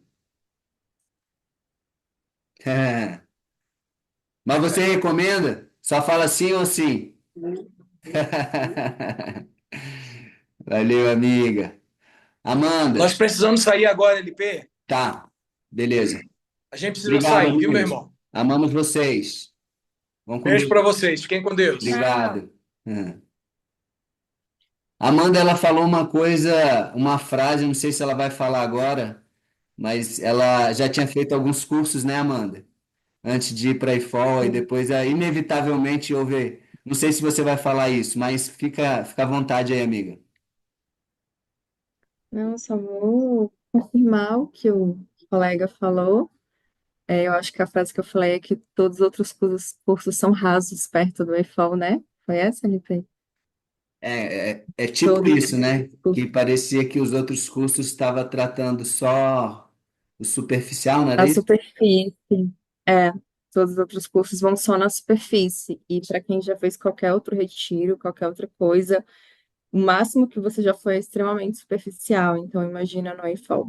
Mas você recomenda? Só fala sim ou sim? Valeu, amiga. Nós Amanda, precisamos sair agora, LP. tá, beleza. A gente precisa Obrigado, sair, viu, meu amigos. irmão? Amamos vocês. Vamos com Beijo Deus. para vocês. Fiquem com Deus. Obrigado. Uhum. Amanda, ela falou uma coisa, uma frase, eu não sei se ela vai falar agora, mas ela já tinha feito alguns cursos, né, Amanda? Antes de ir para a IFOL, e depois, inevitavelmente, houve. Não sei se você vai falar isso, mas fica à vontade aí, amiga. Não, só vou confirmar o que o colega falou. Eu acho que a frase que eu falei é que todos os outros cursos são rasos perto do EFOL, né? Foi essa, LP? É tipo Todos isso, né? os Que cursos parecia que os outros cursos estavam tratando só o superficial, não era da isso? superfície. É, todos os outros cursos vão só na superfície. E para quem já fez qualquer outro retiro, qualquer outra coisa, o máximo que você já foi é extremamente superficial. Então, imagina no EFOL.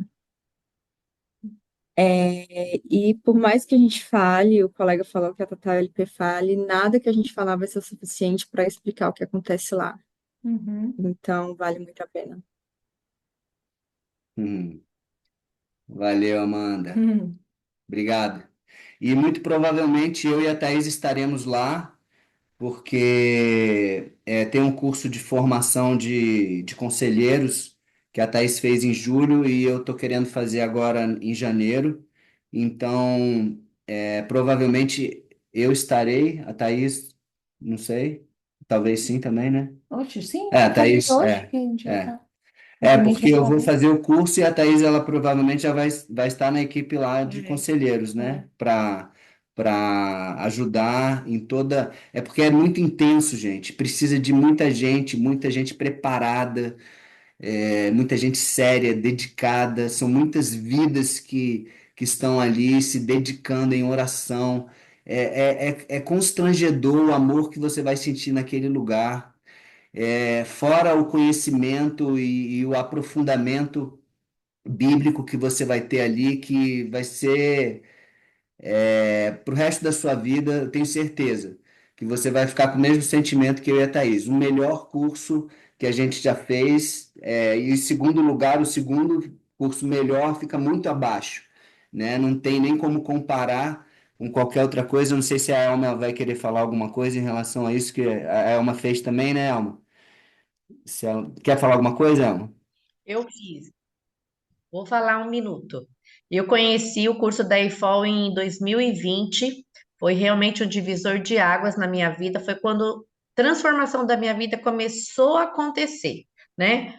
E por mais que a gente fale, o colega falou que a Tata LP fale, nada que a gente falar vai ser o suficiente para explicar o que acontece lá. Uhum. Então, vale muito a pena. Hum, valeu, Amanda. Uhum. Obrigado. E muito provavelmente eu e a Thaís estaremos lá, porque tem um curso de formação de conselheiros que a Thaís fez em julho e eu estou querendo fazer agora em janeiro. Então, provavelmente eu estarei, a Thaís, não sei, talvez sim também, né? Oxe, sim, A pode ir Thaís, hoje, que a gente já é. tá. Mas também Porque tinha eu vou falado. fazer o curso e a Thaís, ela provavelmente já vai estar na equipe lá de conselheiros, É. né? Para ajudar em toda. É porque é muito intenso, gente. Precisa de muita gente preparada, muita gente séria, dedicada. São muitas vidas que estão ali se dedicando em oração. É constrangedor o amor que você vai sentir naquele lugar. Fora o conhecimento e o aprofundamento bíblico que você vai ter ali, que vai ser para o resto da sua vida, eu tenho certeza que você vai ficar com o mesmo sentimento que eu e a Thaís. O melhor curso que a gente já fez, e em segundo lugar, o segundo curso melhor fica muito abaixo, né? Não tem nem como comparar com qualquer outra coisa. Eu não sei se a Elma vai querer falar alguma coisa em relação a isso, que a Elma fez também, né, Elma? Quer falar alguma coisa, Elma? Eu fiz. Vou falar um minuto. Eu conheci o curso da EFOL em 2020. Foi realmente um divisor de águas na minha vida. Foi quando a transformação da minha vida começou a acontecer, né?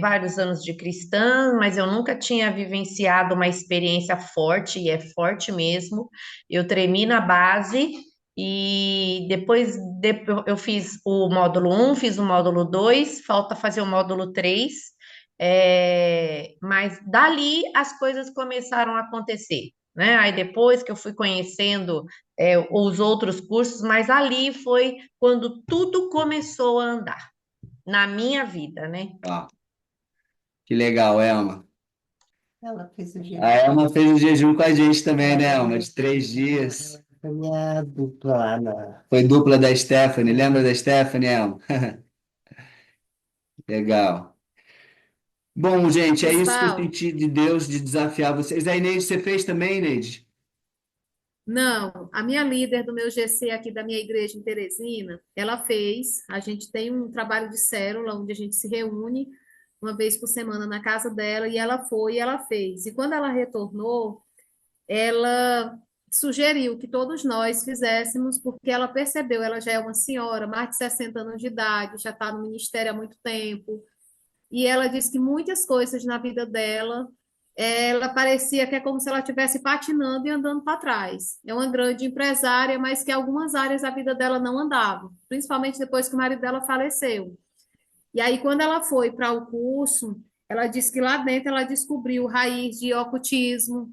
Vários anos de cristã, mas eu nunca tinha vivenciado uma experiência forte, e é forte mesmo. Eu tremi na base e eu fiz o módulo 1, fiz o módulo 2, falta fazer o módulo 3. Mas dali as coisas começaram a acontecer, né? Aí depois que eu fui conhecendo os outros cursos, mas ali foi quando tudo começou a andar. na minha vida, né? Ó, que legal, Elma. Ela fez o A jejum. Elma fez o jejum com a gente também, né, Elma? De 3 dias. Foi minha dupla lá na. Foi dupla da Stephanie. Lembra da Stephanie, Elma? Legal. Bom, gente, é Luiz isso que eu Paulo, senti de Deus, de desafiar vocês. Aí, Neide, você fez também, Neide? não, a minha líder do meu GC aqui da minha igreja em Teresina, ela fez. A gente tem um trabalho de célula onde a gente se reúne uma vez por semana na casa dela e ela foi e ela fez. E quando ela retornou, ela sugeriu que todos nós fizéssemos, porque ela percebeu, ela já é uma senhora, mais de 60 anos de idade, já está no ministério há muito tempo, e ela disse que muitas coisas na vida dela, ela parecia que é como se ela estivesse patinando e andando para trás. É uma grande empresária, mas que algumas áreas da vida dela não andavam, principalmente depois que o marido dela faleceu. E aí, quando ela foi para o curso, ela disse que lá dentro ela descobriu raiz de ocultismo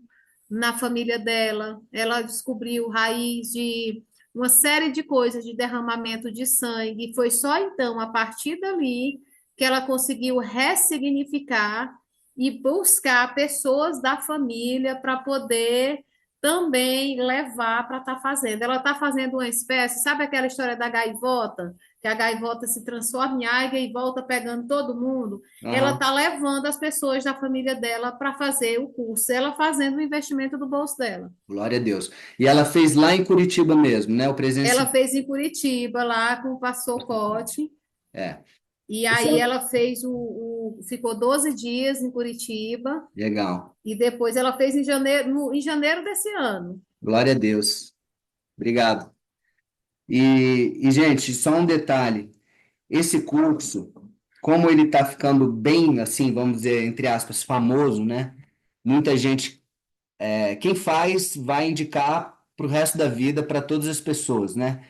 na família dela, ela descobriu raiz de uma série de coisas de derramamento de sangue. E foi só então, a partir dali, que ela conseguiu ressignificar e buscar pessoas da família para poder também levar para estar fazendo. Ela está fazendo uma espécie, sabe aquela história da gaivota? Que a gaivota se transforma em águia e volta pegando todo mundo, ela Aham. está levando as pessoas da família dela para fazer o curso, ela fazendo o investimento do bolso dela. Glória a Deus. E ela fez lá em Curitiba mesmo, né? O Ela presencial. fez em Curitiba, lá com o pastor Cote, É. e Isso aí é ela fez ficou 12 dias em Curitiba, legal. e depois ela fez em janeiro, em janeiro desse ano. Glória a Deus. Obrigado. Gente, só um detalhe. Esse curso, como ele está ficando bem, assim, vamos dizer, entre aspas, famoso, né? Muita gente, quem faz, vai indicar para o resto da vida para todas as pessoas, né?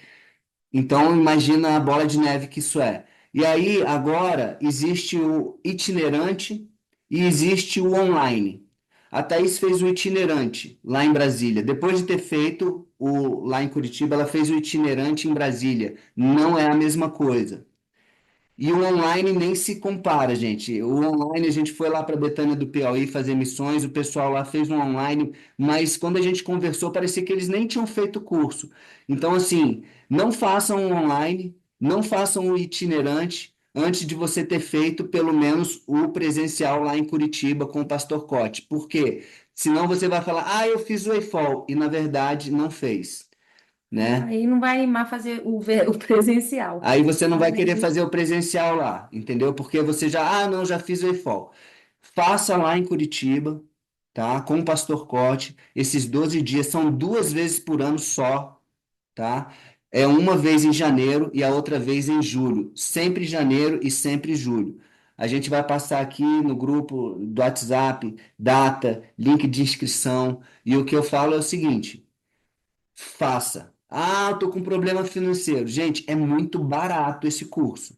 Então, imagina a bola de neve que isso é. E aí, agora, existe o itinerante e existe o online. A Thaís fez o itinerante lá em Brasília. Depois de ter feito o lá em Curitiba, ela fez o itinerante em Brasília. Não é a mesma coisa. E o online nem se compara, gente. O online, a gente foi lá para Betânia do Piauí fazer missões, o pessoal lá fez um online, mas quando a gente conversou, parecia que eles nem tinham feito o curso. Então, assim, não façam o online, não façam o itinerante antes de você ter feito pelo menos o presencial lá em Curitiba com o Pastor Cote. Por quê? Senão você vai falar, ah, eu fiz o EFOL, e na verdade não fez, né? Aí não vai animar fazer o presencial. Aí você não vai querer Realmente. fazer o presencial lá, entendeu? Porque você já, ah, não, já fiz o EFOL. Faça lá em Curitiba, tá? Com o Pastor Cote. Esses 12 dias são 2 vezes por ano só, tá? É uma vez em janeiro e a outra vez em julho. Sempre janeiro e sempre julho. A gente vai passar aqui no grupo do WhatsApp, data, link de inscrição. E o que eu falo é o seguinte: faça. Ah, eu tô com problema financeiro. Gente, é muito barato esse curso.